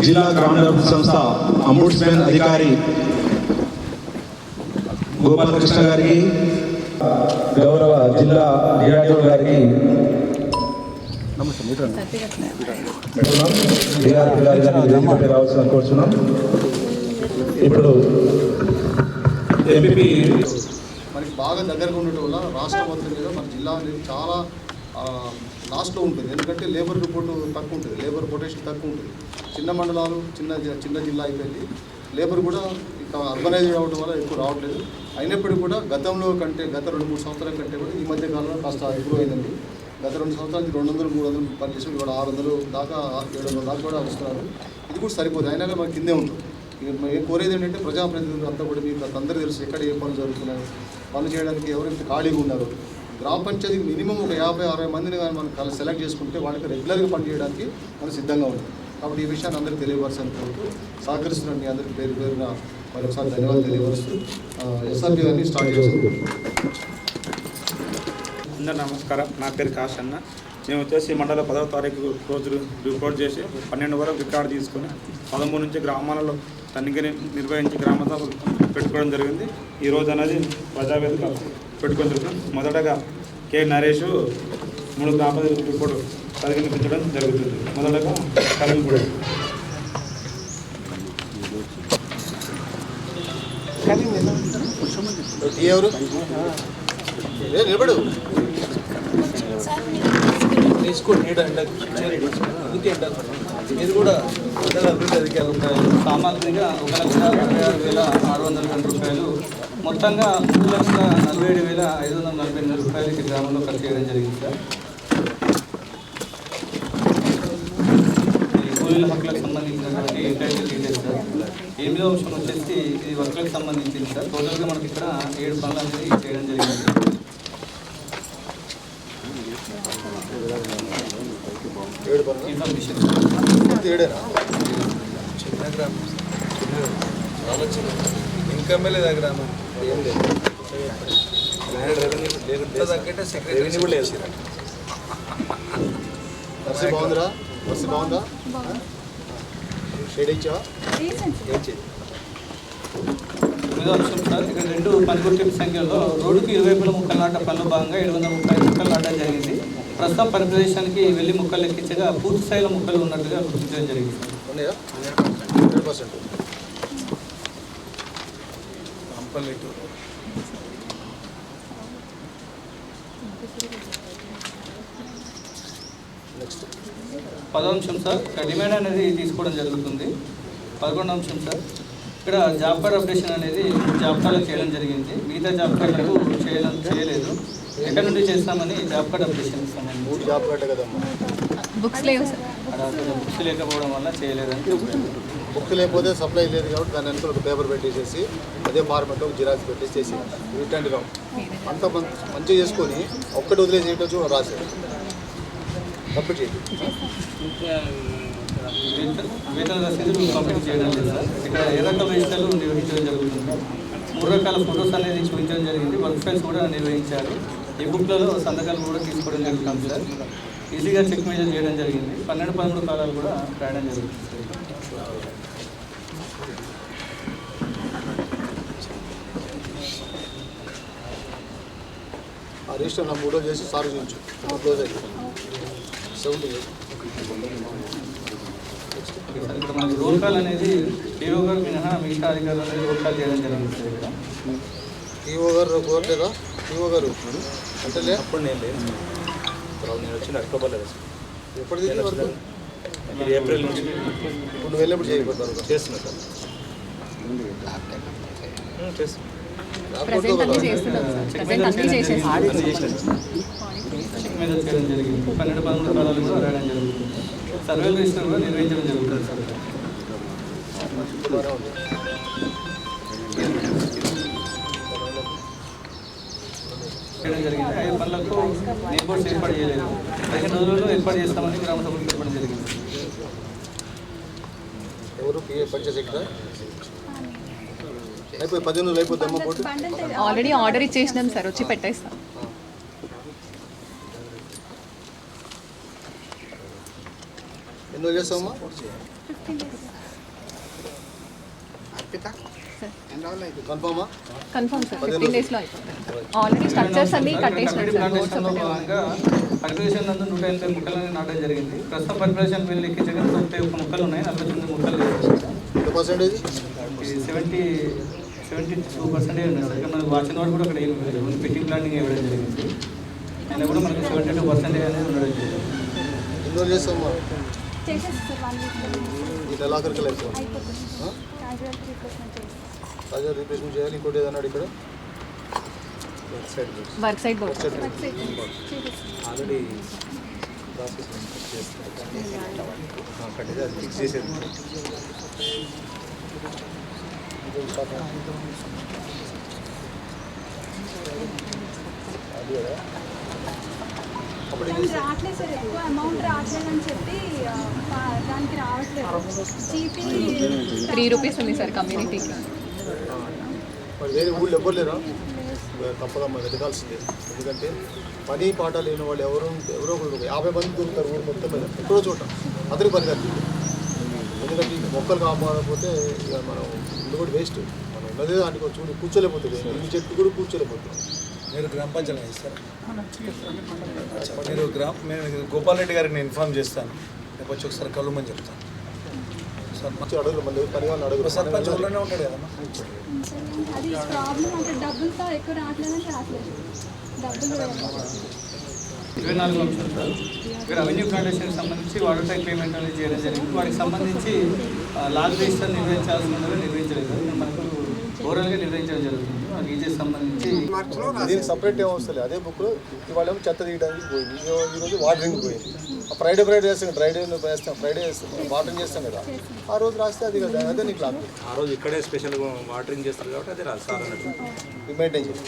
జిల్లా గ్రామీణాభివృద్ధి సంస్థ అంబుడ్స్మెన్ అధికారి గోపాలకృష్ణ గారికి, గౌరవ జిల్లా డిఆర్ఓ గారికి రావాల్సిన కోరుచున్నాం. ఇప్పుడు ఎంపీ మనకి బాగా దగ్గరగా ఉండటం వల్ల రాష్ట్ర మొత్తం మీద మన జిల్లా అనేది చాలా లాస్ట్లో ఉంటుంది. ఎందుకంటే లేబర్ రిపోర్టు తక్కువ ఉంటుంది, లేబర్ పొటెన్షియల్ తక్కువ ఉంటుంది. చిన్న మండలాలు చిన్న జిల్లా అయిపోయింది. లేబర్ కూడా ఇక అర్బనైజ్ అవ్వడం వల్ల ఎక్కువ రావట్లేదు. అయినప్పటికీ కూడా గతంలో కంటే గత 2-3 సంవత్సరాల కంటే కూడా ఈ మధ్య కాలంలో కాస్త ఇంప్రూవ్ అయిందండి. గత 2 సంవత్సరాలకి 200-300 పనిచేసి కూడా 600 దాకా 700 దాకా కూడా వస్తున్నారు. ఇది కూడా సరిపోదు, అయినా మనకి కిందే ఉంటుంది. మేము కోరేది ఏంటంటే ప్రజాప్రతినిధులు అంతా కూడా మీకు అందరూ తెలుసు ఎక్కడ ఏ పనులు జరుగుతున్నాయి, పనులు చేయడానికి ఎవరైతే ఖాళీగా ఉన్నారో గ్రామ పంచాయతీకి మినిమం ఒక 50-60 మందిని కానీ మనం సెలెక్ట్ చేసుకుంటే వాళ్ళకి రెగ్యులర్గా పనిచేయడానికి మనం సిద్ధంగా ఉంటాం. కాబట్టి ఈ విషయాన్ని అందరికీ తెలియవలసిన కోరుతూ సహకరిస్తున్న మీ అందరికీ పేరు పేరున మరొకసారి ధన్యవాదాలు తెలియవరుస్తూ ఎస్ఆర్పీ గారిని స్టార్ట్ చేస్తున్నాం. అందరూ నమస్కారం. నా పేరు కాశ్ అన్న. మేము వచ్చేసి మండల 10వ తారీఖు రోజు రిపోర్ట్ చేసి 12 వరకు రికార్డు తీసుకొని 13 నుంచి గ్రామాలలో తనిఖీని నిర్వహించి గ్రామ సభలు పెట్టుకోవడం జరిగింది. ఈరోజు అనేది ప్రజావేదిక పెట్టుకొని జరుగుతుంది. మొదటగా కె నరేష్ 3 గ్రామ రిపోర్టు పరిగణించడం జరుగుతుంది. మొదటగా కలిగిపూడి ఎవరు నిలబడు ఇది కూడా మండల అభివృద్ధి అధికారులు సామాగ్రిగా 1,26,600 రూపాయలు, మొత్తంగా 3,47,548 రూపాయలకి గ్రామంలో ఖర్చు చేయడం జరిగింది సార్. ఈ కూలీల హక్కులకు సంబంధించినటువంటి టైటిల్ డీటెయిల్స్ సార్. 8వ అంశం వచ్చేసి ఇది వర్క్లకు సంబంధించింది సార్. టోటల్గా మనకి ఇక్కడ 7 పనులు అనేది చేయడం జరిగింది. ఇన్ఫర్మేషన్ చిన్న గ్రామం, చాలా చిన్న ఇన్కమ్ లేదా గ్రామం ఏం లేదు. తగ్గట్టే సెక్రటరీ కూడా లేదు. బస్సు బాగుందిరా, బస్సు బాగుందా, షేడ్ ఇచ్చావా? 9వ అంశం సార్, ఇక్కడ 2 పనిగుర్తింపు సంఖ్యలో రోడ్డుకు ఇరువైపుల ముక్కలు నాట పనులు భాగంగా 730 ముక్కలు నాటడం జరిగింది. ప్రస్తుతం పని ప్రదేశానికి వెళ్ళి ముక్కలు లెక్కించగా పూర్తి స్థాయిలో ముక్కలు ఉన్నట్టుగా గుర్తించడం జరిగింది. 100%. నెక్స్ట్ 10వ అంశం సార్, డిమాండ్ అనేది తీసుకోవడం జరుగుతుంది. 11వ అంశం సార్, ఇక్కడ జాబ్ కార్డ్ అప్డేషన్ అనేది జాబ్ కార్డులకు చేయడం జరిగింది. మిగతా జాబ్ కార్డులకు చేయలేదు. ఎక్కడి నుండి చేస్తామని జాబ్ కార్డ్ అప్డేషన్ ఇస్తామని. 3 జాబ్ కార్డు కదమ్మా, బుక్స్ లేవు సార్. బుక్స్ లేకపోవడం వల్ల చేయలేదని. బుక్ లేకపోతే సప్లై లేదు కాబట్టి దాని వెనక ఒక పేపర్ పెట్టేసేసి అదే ఫార్మెట్లో జిరాక్స్ పెట్టేసేసి రిటర్న్ రావు అంతా మంచిగా చేసుకొని ఒక్కటి వదిలేసి ఏంటో రాశారు కంప్లీట్ చేయండి. వేతన రసీదులు పంపిణీ చేయడం లేదు సార్. ఇక్కడ ఏ రకాల రిజిస్టర్లు నిర్వహించడం జరుగుతుంది. 3 రకాల ఫొటోస్ అనేది చూపించడం జరిగింది. వర్క్ ఫైల్స్ కూడా నిర్వహించారు. ఈ బుక్లలో సంతకాలు కూడా తీసుకోవడం జరుగుతుంది సార్. ఈజీగా చెక్ మెజర్ చేయడం జరిగింది. 12-13 కాలాలు కూడా రాయడం జరుగుతుంది సార్. ఆ రిజిస్టర్ నా 3 చేసి సార్ చూపించు క్లోజ్ అయిపోయింది 70. ఇక్కడ మనకి రోల్ కాల్ అనేది టీఓ గారు మినహా మిగతా అధికారులు అనేది రోల్ కాల్ చేయడం జరిగింది సార్. ఇక్కడ టీఓ గారు కోరలేదా? టీఓ గారు అంటే అప్పుడు నేను లేదు, తర్వాత నేను వచ్చిన అక్టోబర్లో ఎప్పుడు దిగి వరకు ఏప్రిల్ నుంచి ఇప్పుడు వెళ్ళినప్పుడు చేయబోతారు చేస్తున్నా సార్. చేస్తున్నా ప్రెజెంట్ అన్ని చేస్తున్నాం సార్. ప్రెజెంట్ అన్ని చేసేసాం. చెక్ మీద చేయడం జరిగింది. 12-13 కాలాలు కూడా రాయడం జరుగుతుంది. సర్వేలు రిజిస్టర్ కూడా నిర్వహించడం జరుగుతుంది సార్. చేయడం జరిగింది. 5 పనులకు నేబర్స్ ఏర్పాటు చేయలేదు. 15 రోజుల్లో ఏర్పాటు చేస్తామని గ్రామ సభలకు చెప్పడం జరిగింది. ఎవరు పర్చేస్ ఎక్కడ అయిపోయి 15 రోజులు అయిపోతుంది అమ్మ పోటీ. ఆల్రెడీ ఆర్డర్ ఇచ్చేసినాం సార్, వచ్చి పెట్టేస్తాం. ఎన్నో చేస్తామమ్మా? 15 days. కన్ఫామా? కన్ఫర్మ్ సార్ 15 days లో అయిపోతుంది. ఆల్రెడీ స్ట్రక్చర్స్ అన్ని కట్టేసినారు సార్. రోడ్స్ ఒకటే భాగంగా పరిప్రదేశం నందు 180 మొక్కలను నాటడం జరిగింది. ప్రస్తుతం పరిప్రదేశం వీళ్ళు లెక్కించగా 91 మొక్కలు ఉన్నాయి, 49 మొక్కలు లేవు. ఎంత పర్సెంటేజ్? ఇది 72% ఉన్నాయి సార్. మనకు వాచిన వాడు కూడా అక్కడ ఏమి ఫిట్టింగ్ ప్లాంటింగ్ ఇవ్వడం జరిగింది. అయినా కూడా మనకు 72% అనేది ఉండడం జరిగింది. ఎన్ని రోజులు చేస్తాం మనం? చేసేసి సార్ 1 week ఈ నెలాఖరికి అయిపోతుంది. అయిపోతుంది. క్యాజువల్ రిప్లేస్మెంట్ చేసి తాజా రీప్లేస్మెంట్ చేయాలి. ఇంకోటి ఏదన్నాడు ఇక్కడ వర్క్ సైడ్ బోర్డ్ చేసేసి ఆల్రెడీ ప్రాసెస్ చేస్తారు ఫిక్స్ చేసేది. రావట్లేదు సార్, ఎక్కువ అమౌంట్ రావట్లేదు అని చెప్పి దానికి రావట్లేదు. చీపీ 3 రూపీస్ ఉంది సార్ కమ్యూనిటీకి. మరి వేరే ఊళ్ళో ఎవ్వరు లేరా? తప్పదమ్మా వెతకాల్సిందే. ఎందుకంటే పని పాట లేని వాళ్ళు ఎవరో ఒకరు 50 మంది దొరుకుతారు ఊరు మొత్తం మీద ఎక్కడో చోట. అతనికి పని కాదు. ఎందుకంటే ఈ మొక్కలు కాపాడకపోతే ఇక మనం ముందు కూడా వేస్ట్. మనం ఉన్నదే దాంట్లో చూడు కూర్చోలేకపోతుంది. ఈ చెట్టు కూడా కూర్చోలేకపోతుంది. మీరు గ్రామ పంచాయతీ ఇస్తారా? మీరు నేను గోపాల్ రెడ్డి గారికి నేను ఇన్ఫార్మ్ చేస్తాను. రేపు వచ్చి ఒకసారి కలుమని చెప్తాను. సార్ మంచి అడుగులు మళ్ళీ పని వాళ్ళని అడుగులు. సర్పంచ్ ఊళ్ళోనే ఉంటాడు కదమ్మా. అది ప్రాబ్లం అంటే డబ్బులతో ఎక్కువ రావట్లేదని రావట్లేదు. డబ్బులు 24 అంశాలు సార్. ఇక్కడ రెవెన్యూ ప్లాంటేషన్కి సంబంధించి వాటర్ ట్యాంక్ పేమెంట్ అనేది చేయడం జరిగింది. వాటికి సంబంధించి లాగ్ రిజిస్టర్ నిర్వహించాల్సిందిగా నిర్వహించలేదు. మనకు ఓవరాల్గా నిర్వహించడం జరుగుతుంది. ఆ రీజెస్ సంబంధించి దీనికి సపరేట్ ఏం వస్తుంది. అదే బుక్లో ఇవాళ ఏమో చెత్త తీయడానికి పోయింది, ఈరోజు వాటరింగ్ పోయింది. ఫ్రైడే చేస్తాం, డ్రైడే వేస్తాం, ఫ్రైడే వేస్తాం, వాటరింగ్ చేస్తాం కదా. ఆ రోజు రాస్తే అది కదా, అదే నీకు లాభం. ఆ రోజు ఇక్కడే స్పెషల్గా వాటరింగ్ చేస్తారు కాబట్టి అదే రాదు సార్ అన్నట్టు మెయింటైన్ చేసి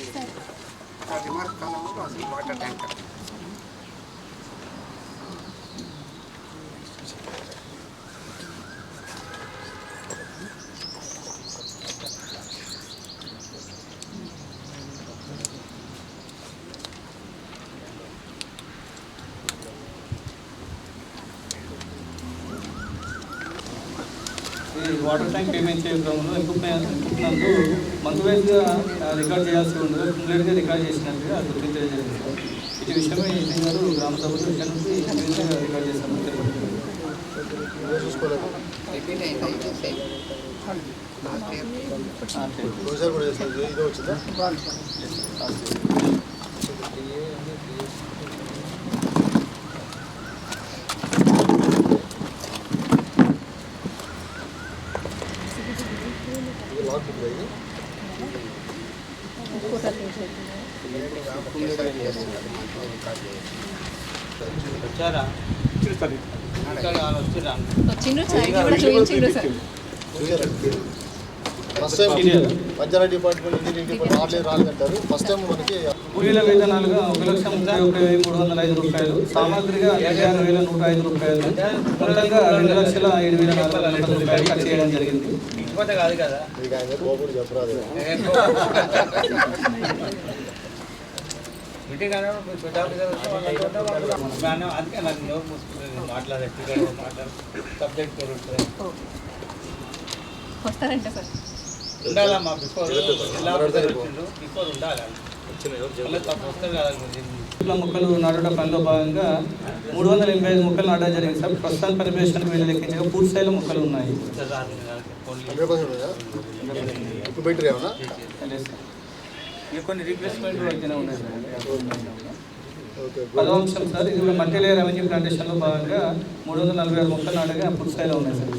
వాటర్ ట్యాంక్ పేమెంట్ చేయడంలో నందు మంత్ వైజ్గా రికార్డ్ చేయాల్సి ఉండదు, కంప్లీట్గా రికార్డ్ చేసినట్టుగా అది గుర్తించడం జరిగింది. ఇటు విషయమై ఈసీ గారు గ్రామ సభలో ఇక్కడ నుంచి రికార్డ్ చేస్తామని తెలియదు. చూసుకోలేదు. ఒకసారి కూడా చేస్తాను. ఇదే వచ్చిందా? వచ్చిండ్రు చాయ్ కూడా చూపించిండ్రు sir. First time panchayati department, engineering department రాలేదంటారు. ఫస్ట్ టైం మనకి కూలీల వేతనాలుగా 1,31,05 రూపాయలు, సామాగ్రిగా 56,105 రూపాయలు, మొత్తంగా 2,07,440 రూపాయలు ఖర్చు చేయడం జరిగింది. కాదు కదా మీకు ఆయన కోపం చెప్పరాదు. మీటింగ్ అందుకే నాకు నోరు మూసుకుని మాట్లాడే సబ్జెక్ట్ వస్తారంట సార్. ఉండాలమ్మా. బిఫోర్ ఉండాలి. వస్తుంది కదా. మొక్కలు నాటడం పనిలో భాగంగా 385 మొక్కలు నాటడం జరిగింది సార్. ప్రస్తుతం పరివేషణకు వీళ్ళు లెక్కించగా పూర్తి స్థాయిలో మొక్కలు ఉన్నాయి. 100% ఇప్పుడు బెటర్ ఏమన్నా కొన్ని రీప్లేస్మెంట్ అయితేనే ఉన్నాయి సార్. ఓకే. 10వ అంశం సార్, ఇది మల్టీ లేయర్ రెవెన్యూ ప్లాంటేషన్లో భాగంగా 346 మొక్కలు నాటగా పూర్తి స్థాయిలో ఉన్నాయి సార్.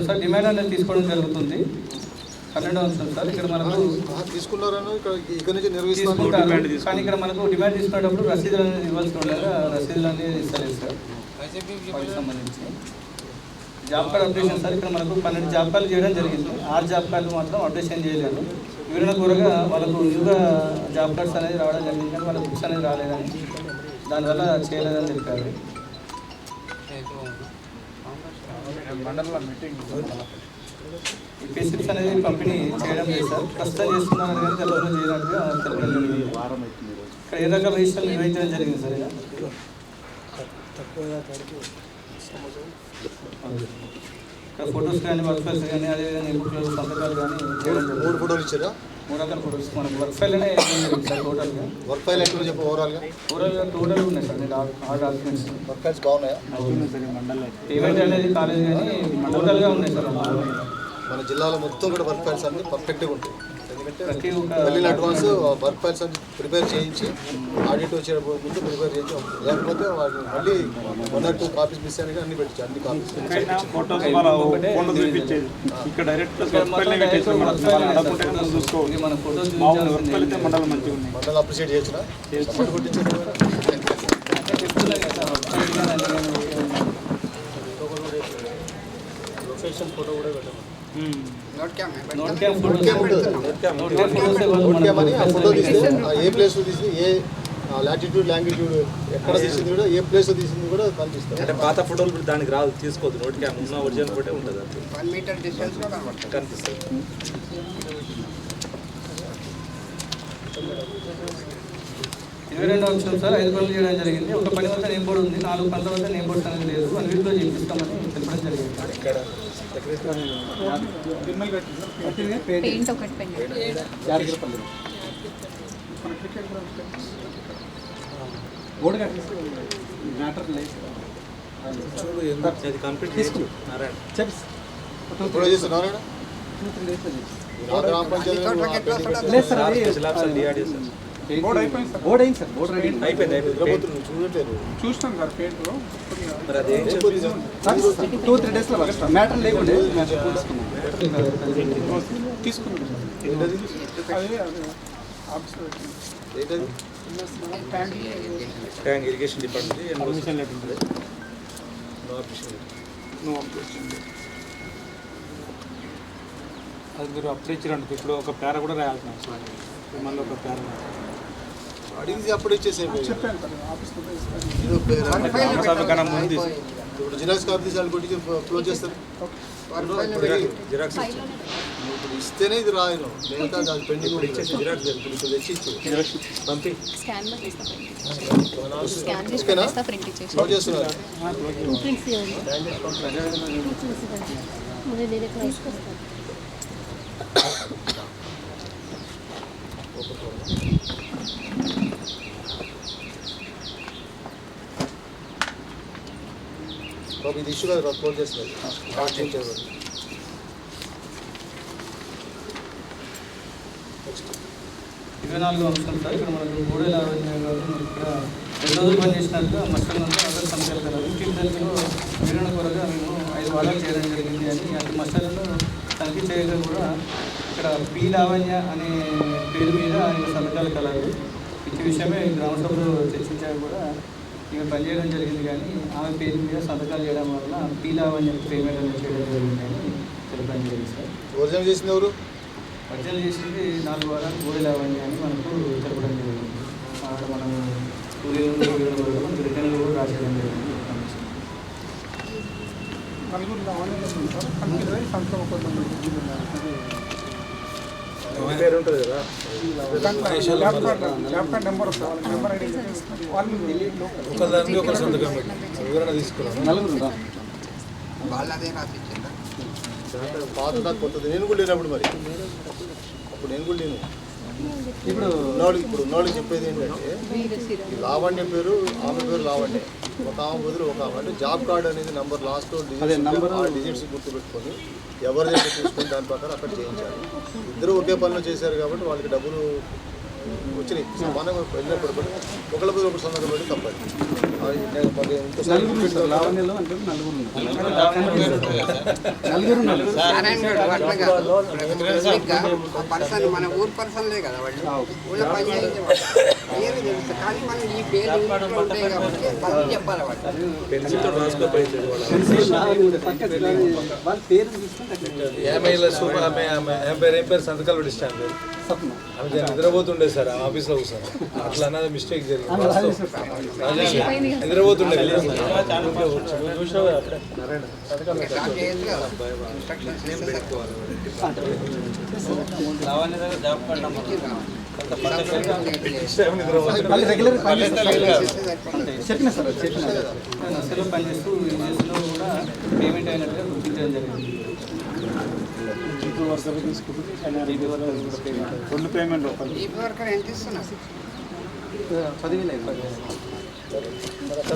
సార్ డిమాండ్ అనేది తీసుకోవడం జరుగుతుంది. 12వ అంశం సార్, ఇక్కడ మనకు తీసుకున్నారని ఇక్కడ నుంచి నిర్వహిస్తాను. తీసుకుంటారు, కానీ ఇక్కడ మనకు డిమాండ్ తీసుకునేటప్పుడు రసీదులు అనేది ఇవ్వాల్సి ఉండగా రసీదులు అనేది ఇస్తలేదు సార్. వాటికి సంబంధించి జాబ్ కార్డ్ అప్డేషన్ సార్, ఇక్కడ మనకు 12 జాబ్ కార్డులు చేయడం జరిగింది. 6 జాబ్ కార్డులు మాత్రం అప్డేషన్ చేయలేదు. వివరణ కూరగా వాళ్ళకు న్యూగా జాబ్ కార్డ్స్ అనేది రావడం జరిగింది, కానీ వాళ్ళ బుక్స్ అనేది రాలేదని, దానివల్ల చేయలేదని చెప్పారు. మండలంలో మీటింగ్ ఈ పే స్లిప్స్ అనేది పంపిణీ చేయడం లేదు సార్. ప్రస్తుతం చేస్తున్నారు కానీ గతంలో చేయనట్టుగా తెలపడం జరిగింది. ఇక్కడ ఏ రకాల రిజిస్టర్లు నిర్వహించడం జరిగింది సార్. ఇక్కడ ఫొటోస్ కానీ వర్క్ ఫైల్స్ కానీ అదేవిధంగా బుక్లలో సంతకాలు కానీ చేయడం జరిగింది. 3 ఫోటోలు ఇచ్చారా? 3 రకాల ఫొటోస్ మనకు వర్క్ ఫైల్ అనే సార్. టోటల్గా వర్క్ ఫైల్ ఎక్కడ చెప్పు ఓవరాల్గా టోటల్ ఉన్నాయి సార్. ఆ డాక్యుమెంట్స్ వర్క్ ఫైల్స్ బాగున్నాయా? పేమెంట్ అనేది కాలేదు కానీ టోటల్గా ఉన్నాయి సార్. మన జిల్లాలో మొత్తం కూడా వర్క్ ఫైల్స్ అన్ని పర్ఫెక్ట్గా ఉంటాయి. ఎందుకంటే ప్రతి ఒక్క వెళ్ళిన అడ్వాన్స్ వర్క్ ఫైల్స్ అన్ని ప్రిపేర్ చేయించి ఆడిట్ వచ్చే ముందు ప్రిపేర్ చేయించి లేకపోతే వాళ్ళు మళ్ళీ 1 or 2 కాపీస్ మిస్ అయినా అన్ని పెట్టచ్చు. అన్ని కాపీస్ ఫోటోస్ ఫోటో చూపించేది ఇక్కడ డైరెక్ట్ చూసుకోవాలి. మన ఫోటోస్ మండలం మంచిగా ఉన్నాయి. మండలం అప్రిషియేట్ చేయొచ్చునా? సపోర్ట్ కొట్టించారు. లొకేషన్ ఫోటో కూడా పెట్టాలి. ఫోటో తీస్తే ఏ ప్లేస్ తీసింది, ఏ లాటిట్యూడ్ లాంగిట్యూడ్ ఎక్కడ తీసింది కూడా, ఏ ప్లేస్ తీసింది కూడా కనిపిస్తుంది. అంటే పాత ఫోటోలు దానికి రాదు, తీసుకోవద్దు. నోట్ క్యామ్ ఉన్న ఒరిజినల్ ఫోటో ఉంటుంది, అంతే 1 మీటర్ డిస్టెన్స్లో కనిపిస్తుంది. 22వ అంశం సార్ 5 పనులు చేయడం జరిగింది. ఒక పని వద్ద నేమ్ బోర్డు ఉంది, 4 పనుల వద్ద నేమ్ బోర్డు అనేది లేదు. 1 వీక్లో చేపిస్తామని తెలపడం జరిగింది. పెయింట్ ఒకటి పెయింట్ అది కంప్లీట్ చేసుకున్నాను నారాయణ ఇప్పుడు చేస్తున్నారు గ్రామ panchayat special officer DRD sir. చూడట్లేదు. చూసినాం సార్ పేరు. మరి అది 2-3 డేస్లో మ్యాటర్ లేకుండే తీసుకున్నాం. అదే ఏంటది? Tank irrigation department permission letter ఉంటుంది. అది మీరు అప్పుడే ఇచ్చారంటే ఇప్పుడు ఒక పేర కూడా రాయాల్సిన అవసరం లేదు. మళ్ళీ ఒక పేర అడిగింది అప్పుడు ఇచ్చేసేపు. చెప్పాను కదా ఆఫీస్లో కన్నా ముందు ఇప్పుడు జిరాక్స్ కాపీ తీసి వాళ్ళు కొట్టి క్లోజ్ చేస్తారు. జిరాక్స్ ఇప్పుడు ఇస్తేనే ఇది రాయను, లేదా అది పెండింగ్ కూడా ఇచ్చేసి జిరాక్స్ ఇప్పుడు తెచ్చి ఇచ్చు పంపి స్కాన్ ఓకేనా? ప్రింట్ ఇచ్చేసి క్లోజ్ చేస్తున్నారు. బాబు ఇది ఇష్యూ కదా, క్లోజ్ చేస్తున్నారు. 24వ అంశం సార్. ఇక్కడ మనకు 3,50,000 ఇక్కడ 2 రోజులు పని చేసినట్టు మస్టర్లంతా అదర్ సంఖ్యలు కదా. ఇంటిలో వివరణ కొరగా మేము 5 వారాలు చేయడం జరిగింది అని అటు మస్టర్లను తనిఖీ చేయగా కూడా ఇక్కడ పి లావణ్య అనే పేరు మీద ఆయన సంతకాలు కలరు. ఇచ్చే విషయమే గ్రామ సభలో చర్చించాక కూడా ఇక పనిచేయడం జరిగింది కానీ ఆమె పేరు మీద సంతకాలు చేయడం వల్ల పి లావణ్య పేమెంట్ అనేది చేయడం జరిగింది అని చెప్పడం జరిగింది సార్. ఒరిజినల్ చేసింది ఎవరు? అర్జన్ చేసింది 4 వారాలు 3,50,000 అని మనకు తెలపడం జరిగింది. అక్కడ మనం రిటర్న్లు కూడా రాసేయడం జరిగింది. నలుగురు ఆన్లైన్లో ఉంటారు. కంప్యూటర్ సంతకం ఒకటి పేరు ఉంటుంది కదా, ల్యాప్టాప్ నెంబర్ వస్తుంది. నెంబర్ ఐడి ఒకదానికి ఒక సంతకం పెట్టి వివరణ తీసుకున్నాను. నలుగురు వాళ్ళదే రాసిచ్చిందా? పాత నాకు కొత్తది. నేను కూడా లేనప్పుడు మరి అప్పుడు నేను కూడా లేను. ఇప్పుడు ఉన్నవాళ్ళకి చెప్పేది ఏంటంటే ఈ లావణ్య పేరు, ఆమె పేరు లావణ్య, ఒక ఆమె బదులు ఒక ఆమె. అంటే జాబ్ కార్డ్ అనేది నెంబర్ లాస్ట్లో డిజిట్స్ గుర్తుపెట్టుకొని ఎవరి దగ్గర తీసుకొని దాని ప్రకారం అక్కడ చేయించాలి. ఇద్దరు ఒకే పనిలో చేశారు కాబట్టి వాళ్ళకి డబ్బులు వచ్చినాయి. సమానంగా వెళ్ళినప్పుడు కూడా ఒకళ్ళ బదులు ఒకటి సందర్భం పెట్టి తప్పదు. లావణ్యలో అంటే పర్సన్ మన ఊరు పర్సన్లే కదా వాళ్ళు, ఊళ్ళో పని చేయించేవాళ్ళు పేరు తెలుసు. కానీ మనం ఈ పేరు ఊళ్ళో ఉంటాయి కాబట్టి వాళ్ళు చెప్పాలి. వాళ్ళు పెన్సిల్తో రాసుకోపోయింది ఏం పేరు సంతకాలు పెట్టిస్తాను. నిద్రపోతుండే సార్ ఆఫీస్లో కూర్చొని అట్లా అన్నది మిస్టేక్ జరిగింది నిద్రపోతుండే చెప్పిన సార్ నర్సరీలో పనిచేస్తూ విజయస్లో కూడా పేమెంట్ అయినట్టుగా గుర్తించడం జరిగింది. రెండు పేమెంట్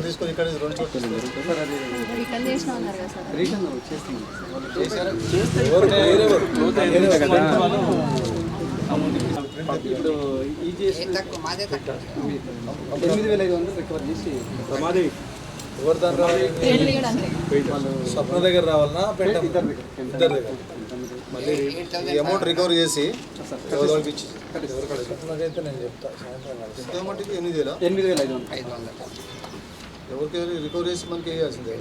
తీసుకొని ఇక్కడ రెండు చోట్ల రిటర్న్ చేసిన ఉన్నారు కదా సార్. ఇప్పుడు ఈజీఎస్ 8,500 రికవర్ చేసి ప్రమాది ఎవరి దాని రావాలి స్వప్న దగ్గర రావాలన్నా పెంట ఇద్దరి దగ్గర మళ్ళీ ఈ అమౌంట్ రికవర్ చేసి ఎవరికి ఇచ్చి స్వప్నకైతే నేను చెప్తా సాయంత్రం ఎంత అమౌంట్ 8,500 ఎవరికి రికవర్ చేసి మనకి వేయాల్సిందే.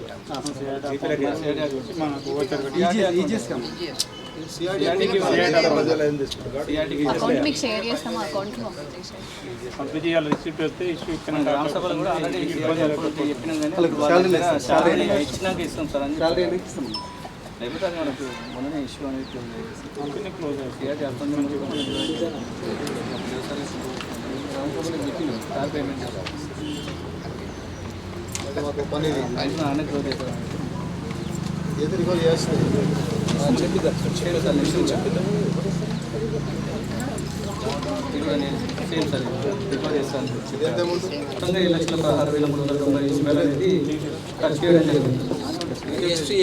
అకౌంట్ మీకు షేర్ చేస్తాము. అకౌంట్ గ్రామ సభలో కూడా ఆల్రెడీ చెప్పినాం కానీ ఇచ్చినాక ఇస్తాం సార్ అని లేకపోతే అది మనకు మొన్ననే ఇష్యూ అనేది పేమెంట్ మాకు పని అన్న క్లోజ్ అవుతుంది. ఏది రికవర్ చేస్తుంది చెప్పిద్దాం సేమ్ సార్ రికవర్ చేస్తాను. ఎంత అమౌంట్ 7,16,390 అనేది ఖర్చు చేయడం జరిగింది.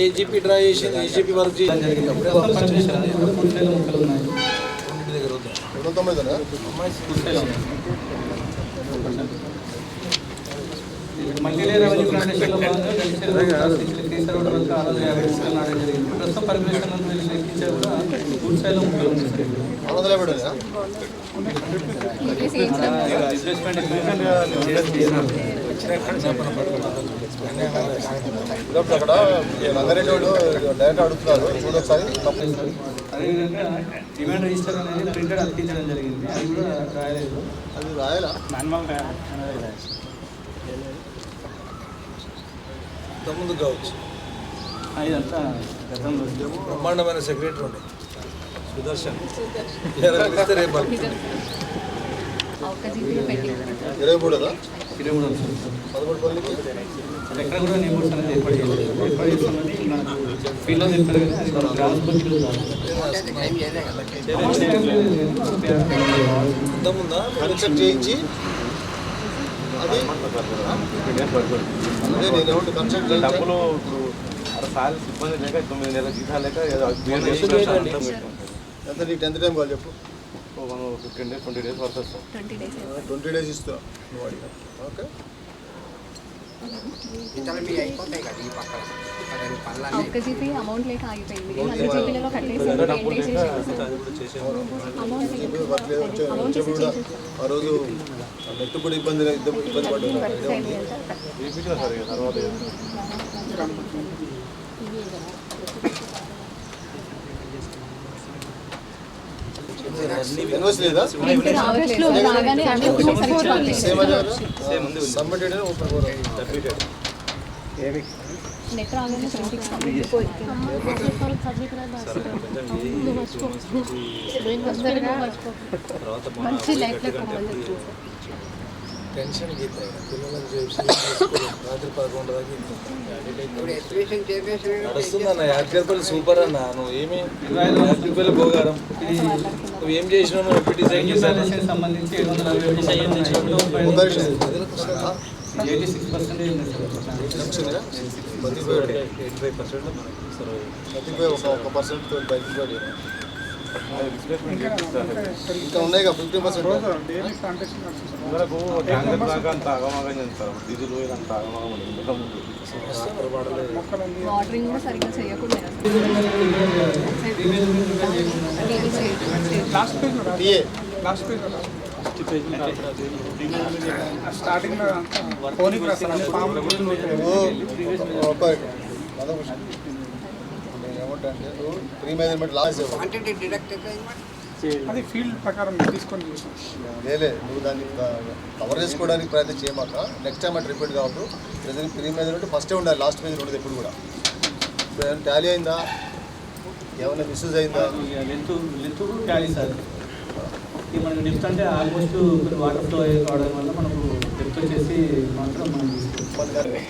ఏజీపీ డ్రా చేసి ఏజీపీ వర్క్ చేయడం జరిగింది. పూర్తిలో ముక్కలు ఉన్నాయి. దగ్గర 290 మల్టీ లేయర్ రెవెన్యూ ప్లాంటేషన్లో భాగంగా తీసుకురావడం వల్ల 650 ముక్కలు నాటడం జరిగింది. ప్రస్తుతం పర్మిషన్ లెక్కించే కూడా పూర్తిలో ముక్కలు ఉన్నాయి సార్. అక్కడ రంగారెడ్డి వాళ్ళు డైరెక్ట్ అడుగుతున్నారు చూడొకసారి. అదేవిధంగా డిమాండ్ రిజిస్టర్ అనేది ప్రింటెడ్ అతికించడం జరిగింది. అది కూడా రాయలేదు. అది రాయాలా ముందు కావచ్చు. ఇదంతా గతంలో బ్రహ్మాండమైన సెక్రటరీ ఉండే సుదర్శన్ రేపు 23 11 పల్లికి ఎక్కడ కూడా నేబర్స్ అనేది ఏర్పాటు చేయలేదు. ఏర్పాటు చేస్తామని మనకు ఫీల్డ్లో చెప్పారు కానీ అది మన గ్రామ పంచాయతీలో ముందా కన్స్ట్రక్ట్ చేయించి అది అదే నేను ఏమంటే కన్స్ట్రక్ట్ డబ్బులు ఇప్పుడు సిబ్బంది లేక 9 నెలల జీతాలు లేక ఎంత నీకు 10th టైం కావాలి చెప్పు. 15 days 20 days వరకు వస్తాం. 20 days ఇస్తా నువ్వు అడిగా. ఓకే అయిపోతాయి కదా ఈ పక్కన ఒక్క జీపీ అమౌంట్ లేక ఆగిపోయింది. మళ్ళీ జీపీలలో కట్టేసారు. అమౌంట్ కూడా ఆ రోజు నెట్ కూడా ఇబ్బంది పడ్డారు. తర్వాత ఎన్ఓసి లేదా రాగానే సబ్మిటెడ్ నెట్ రాగానే మంచి లైఫ్ టెన్షన్ గీత పిల్లలకు చేసి రాత్రి 11 దాకా నడుస్తుందన్న. యాదగిరిపల్లి సూపర్ అన్న. నువ్వు ఏమి యాదగిరిపల్లి పోగారం నువ్వు ఏం చేసినావు? నువ్వు ఎప్పుడు డిజైన్ చేశాను సంబంధించి 760 ఇంకా ఉన్నాయి కదా 50%. దాకా అంత ఆగమాగం చేస్తారు. డీజిల్ అంత ఆగమాగం వాటరింగ్ కూడా సరిగ్గా చేయకుండా starting pre management loss quantity deduct అది ఫీల్డ్ ప్రకారం తీసుకొని చేసాం. లేలే నువ్వు దాన్ని కవర్ చేసుకోవడానికి ప్రయత్నం చేయమాక. నెక్స్ట్ టైం అటు రిపీట్ కావద్దు. ప్రజెంట్ ప్రీ మేజర్ ఉంటే ఫస్టే ఉండాలి, లాస్ట్ మేజర్ ఉండదు ఎప్పుడు కూడా. ఇప్పుడు ఏమైనా టాలీ అయిందా, ఏమైనా మిస్యూజ్ అయిందా? Length Tally sir. ఇది మనకి నెక్స్ట్ అంటే ఆల్మోస్ట్ కొన్ని వాటర్ ఫ్లో కావడం వల్ల మనకు డెప్త్ వచ్చేసి మాత్రం మనం తీసుకోవాలి.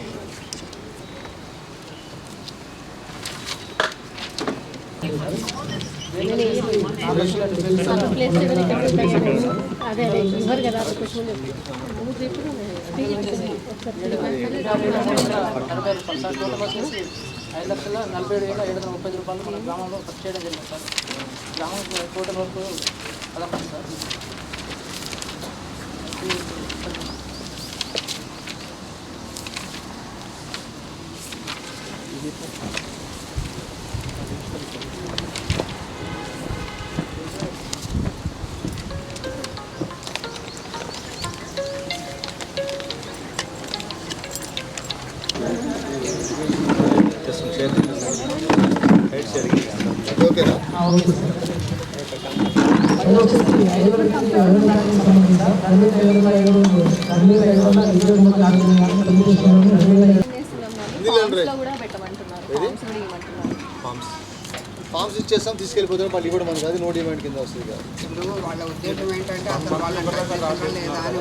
అదే ఇవ్వరు కదా 5,47,730 రూపాయలు మన గ్రామంలో ఖర్చు చేయడం జరిగింది సార్. గ్రామం టోటల్ వరకు అదమ్మా సార్. ఓకేనా? ఫామ్స్ ఇచ్చేస్తాం, తీసుకెళ్ళిపోతాం. మళ్ళీ కూడా మనకి అది నో డిమాండ్ కింద వస్తుంది కదా. ఇప్పుడు వాళ్ళ ఉద్దేశం ఏంటంటే అసలు వాళ్ళని లేదా అని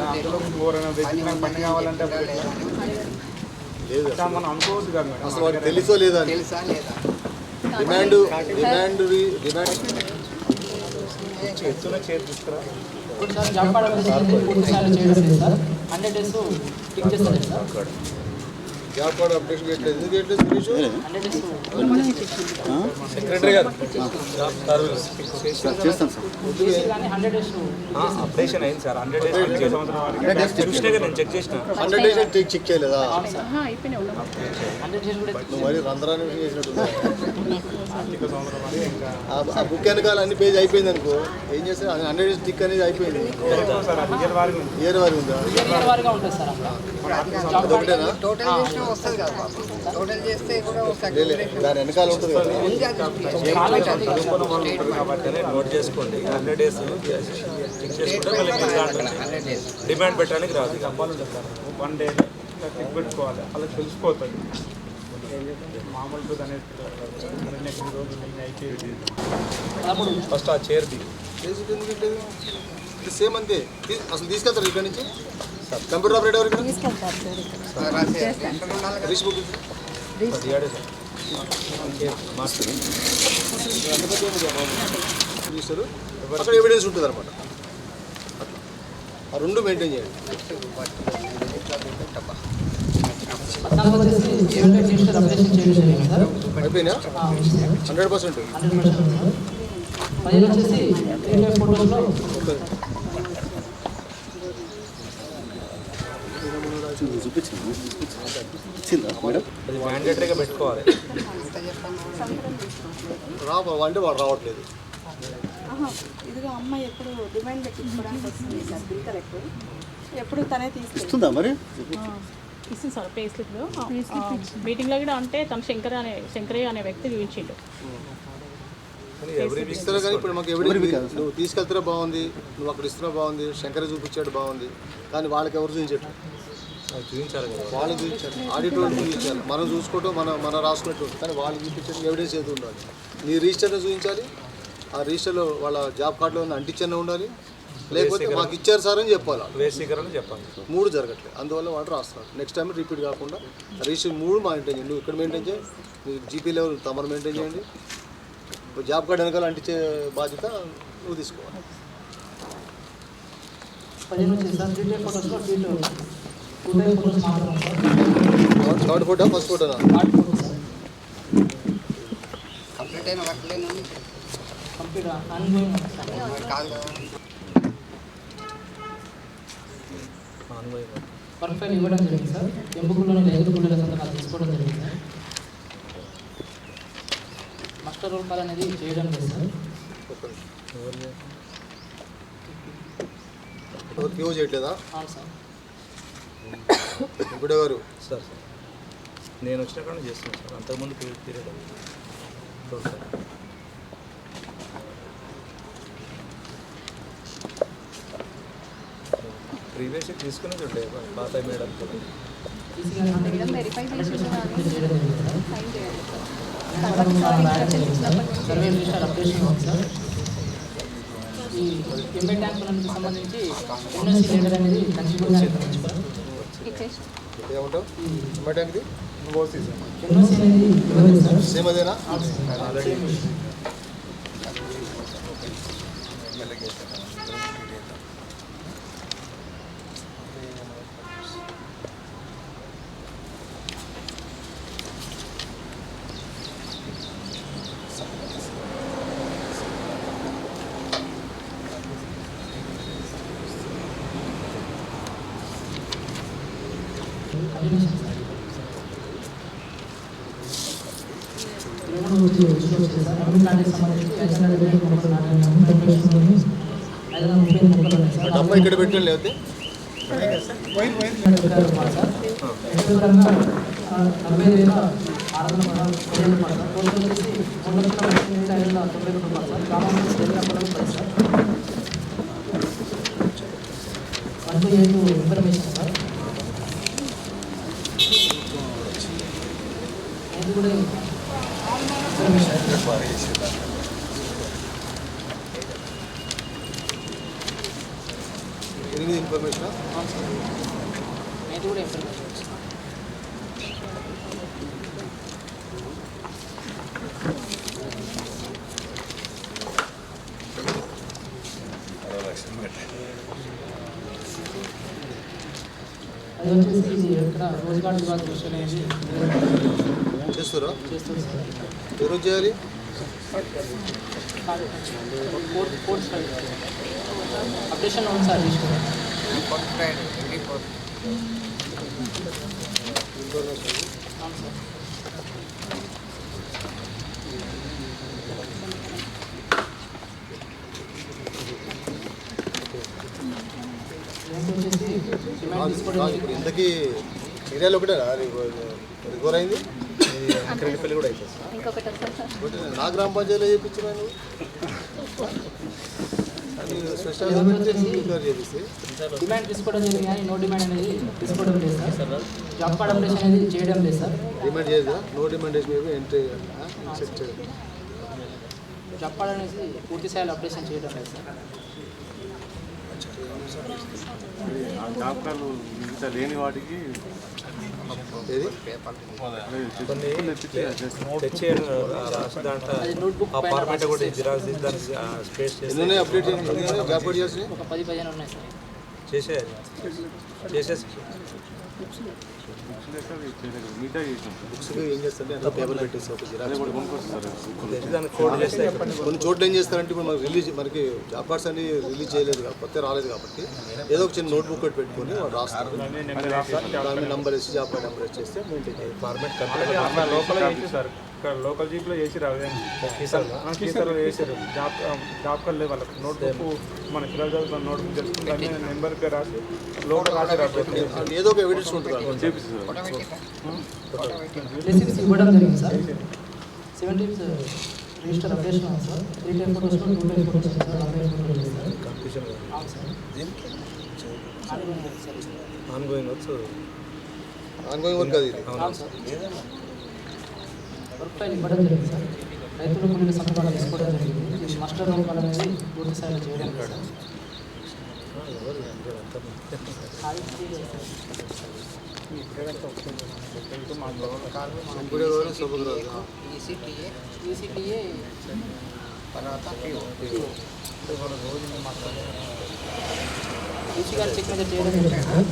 లేదు అసలు వాడికి తెలుసో లేదా అని. తెలుసా లేదా డిమాండ్ ఇప్పుడు సార్ జాబ్ కార్డ్ పూర్తి స్థాయిలో చేయడం లేదు సార్. 100 days టిక్ చేస్తారు సార్. జాబ్ కార్డ్ అప్డేషన్ చేయట్లేదు. ఎందుకు చేయట్లేదు సురేష్? 100 days సెక్రటరీ గారు చేస్తాను సార్. కానీ 100 days అప్డేషన్ అయింది సార్. 100 days చూసినా నేను చెక్ చేసిన. 100 days చెక్ చేయలేదా? 100 days కూడా నువ్వు మరి రంధ్రాన్ని చేసినట్టు. ఆ బుక్ వెనకాల అన్ని పేజ్ అయిపోయింది అనుకో, ఏం చేస్తారు? 100 days టిక్ అనేది అయిపోయింది. ఇయర్ వారి ఉందా? వారిగా ఉంటుంది సార్. అదొకటేనా? టోటల్ చేస్తే వస్తుంది కదా బాబు. టోటల్ చేస్తే కూడా దాని వెనకాల ఉంటుంది కదా. నోట్ చేసుకోండి. 100 days చెక్ చేసుకుంటే మళ్ళీ డిమాండ్ పెట్టడానికి రాదు. డబ్బాలు ఉంటుంది సార్. 1 day చెక్ పెట్టుకోవాలి, అలా తెలిసిపోతుంది. మామూలు అనేది ఫస్ట్ ఆ చైర్ ది సేమ్ అంతే. అసలు తీసుకెళ్తారు ఇక్కడ నుంచి కంప్యూటర్ ఆపరేటర్ ఎవరు? రిష్ బుక్ తీస్తారు. అక్కడ ఎవిడెన్స్ ఉంటుంది అనమాట. ఆ రెండు మెయింటైన్ చేయండి. అయిపోయినా 100%. అది మ్యాండేటరీగా పెట్టుకోవాలి. అంటే వాడు రావట్లేదు. ఇదిగో అమ్మాయి ఎప్పుడు డిమాండ్ పెట్టించుకోవడానికి వస్తుంది సార్. బిల్ కరెక్ట్ ఎప్పుడు తనే ఇస్తుందా మరి? ఇస్తుంది సార్ పే స్లిప్లో. మీటింగ్లో కూడా అంటే తను శంకరయ్య అనే వ్యక్తి చూపించిండు. ఇస్తారా కానీ ఇప్పుడు మాకు ఎవిడెన్స్ నువ్వు తీసుకెళ్తారా బాగుంది, నువ్వు అక్కడ ఇస్తున్నా బాగుంది, శంకర చూపించాడు బాగుంది, కానీ వాళ్ళకి ఎవరు చూపించట్టు? చూపించాలి కదా. వాళ్ళు చూపించారు, ఆడిటర్ చూపించాలి, మనం చూసుకోవటం మన రాసుకున్నట్టు, కానీ వాళ్ళు చూపించడం ఎవిడెన్స్ ఏది ఉండాలి. నీ రిజిస్టర్లో చూపించాలి, ఆ రిజిస్టర్లో వాళ్ళ జాబ్ కార్డులో ఉన్న అంటించన్న ఉండాలి, లేకపోతే మాకు ఇచ్చారు సార్ అని చెప్పాలి. వేసీకరణ చెప్పాలి. 3 జరగట్లేదు, అందువల్ల వాడు రాస్తున్నాడు. నెక్స్ట్ టైం రిపీట్ కాకుండా రిజిస్టర్ 3 మెయింటైన్ చేయండి. నువ్వు ఇక్కడ మెయింటైన్ చేయి, నువ్వు జీపీ లెవెల్ తమరు మెయింటైన్ చేయండి. జాబ్ కార్డు వెనకాల అంటించే బాధ్యత నువ్వు తీసుకోవాలి. థర్డ్ ఫోటో ఫస్ట్ ఫోటోనా? కంప్లీట్ అయిన వర్క్లేను కంప్లీట్ కాదు కదా. వర్క్ ఫైల్ ఇవ్వడం జరిగింది సార్. ఎంపుకుల్లోని లేదు గుళ్ళ సంతకాలు తీసుకోవడం జరిగింది సార్. మాస్టర్ రోల్ కాల్ అనేది చేయడం లేదు సార్. క్యూ చేయట్లేదా? అవును సార్. ఇప్పుడు ఎవరు సార్ నేను వచ్చిన కానీ చేస్తున్నాను సార్. అంతకుముందు పీరియడ్ ప్రీవియస్ తీసుకుని ఉండే పాత మేడం మేడం వెరిఫై చేసి సైన్ చేయాలి సర్వే రిజిస్టర్ అప్డేషన్ ఉంది సార్. ఈ ఎంబై ట్యాంక్ పనులకు సంబంధించి ఎన్ఓసి లెటర్ అనేది కన్స్యూమర్ ఏమంటావు టమాటాకి ఎన్ఓసి అనేది ఇవ్వలేదు సార్. సేమ్ అదేనా ఆల్రెడీ డబ్బా ఇక్కడ పెట్టండి లేకపోతే ఇన్ఫర్మేషన్ సార్. ఇది కూడా ఇన్ఫర్మేషన్ ఇది కూడా ఇన్ఫర్మేషన్. అది వచ్చేసి ఇది ఎక్కడ రోజ్గార్ విభాగ దృష్టి అనేది చేస్తారా చేస్తుంది సార్. ఏ రోజు చేయాలి కోర్స్ అప్డేషన్ ఉంది సార్ రిజిస్టర్. అవును సార్. ఇప్పుడు ఇంతకీ ఏరియాలో ఒకటే రికవర్ అయింది క్రెడిట్ కూడా అయిపోతుంది నా గ్రామ పంచాయతీలో చేయించిన డిమాండ్ తీసుకోవడం జరిగింది కానీ నో డిమాండ్ అనేది తీసుకోవడం లేదు సార్. జాబ్ కార్డ్ అప్డేషన్ అనేది చేయడం లేదు సార్. డిమాండ్ చేయదా no demand entry job card అనేది పూర్తి స్థాయిలో అప్డేషన్ చేయడం లేదు సార్. జాబ్ కార్డు మిగతా లేని వాటికి తెచ్చేయడం దాంట్లో ఆ ఫార్మాట్ కూడా జిరాక్స్ దాన్ని స్పేస్ చేసి అప్డేట్ చేసి ఒక 10-15 ఉన్నాయి సార్. చేసేయాలి చేసేసి ఏం చేస్తారంటే అట్లా పేపర్ పెట్టేసి ఒక దాన్ని కోడ్ చేస్తే కొన్ని చోట్ల ఏం చేస్తారంటే ఇప్పుడు మనకి రిలీజ్ మనకి జాబ్ కార్డ్స్ అన్ని రిలీజ్ చేయలేదు కాబట్టి రాలేదు కాబట్టి ఏదో ఒక చిన్న నోట్బుక్ ఒకటి పెట్టుకొని వాళ్ళు రాస్తారు దాని నెంబర్ వేసి జాబ్ కార్డ్ నెంబర్ వేసి చేస్తే ఫార్మాట్ లోకల్ చేసి సార్ ఇక్కడ లోకల్ జీప్లో చేసి రావు కీసర్లో చేశారు జాబ్ కార్డు లేదు వాళ్ళకి నోట్బుక్ మన పిల్లలు చదువుతున్న నోట్బుక్ తెలుసుకుని నెంబర్ పేరు రాసి లోకల్ రాసి రాబోతుంది ఏదో ఒక ఎవిడెన్స్ ఉంటుంది చేపిస్తారు రెసిప్ట్స్ ఇవ్వడం జరిగింది సార్. 7 times రిజిస్టర్ అప్డేషన్ ఉంది sir. 3 times photos 2 times photos sir. 40 photos sir. Confusion అవును sir. Ongoing works ongoing work అది అవును సార్. వర్క్ ఫైల్ ఇవ్వడం జరిగింది సార్. రైతులు కొన్ని సందర్భాలు తీసుకోవడం జరిగింది. మాస్టర్ రోల్ అనేది పూర్తి స్థాయిలో చేయడం లేదు. ఈసీటీఏ ఈసీ గారు చెక్ మీద చేయడం జరిగింది సార్.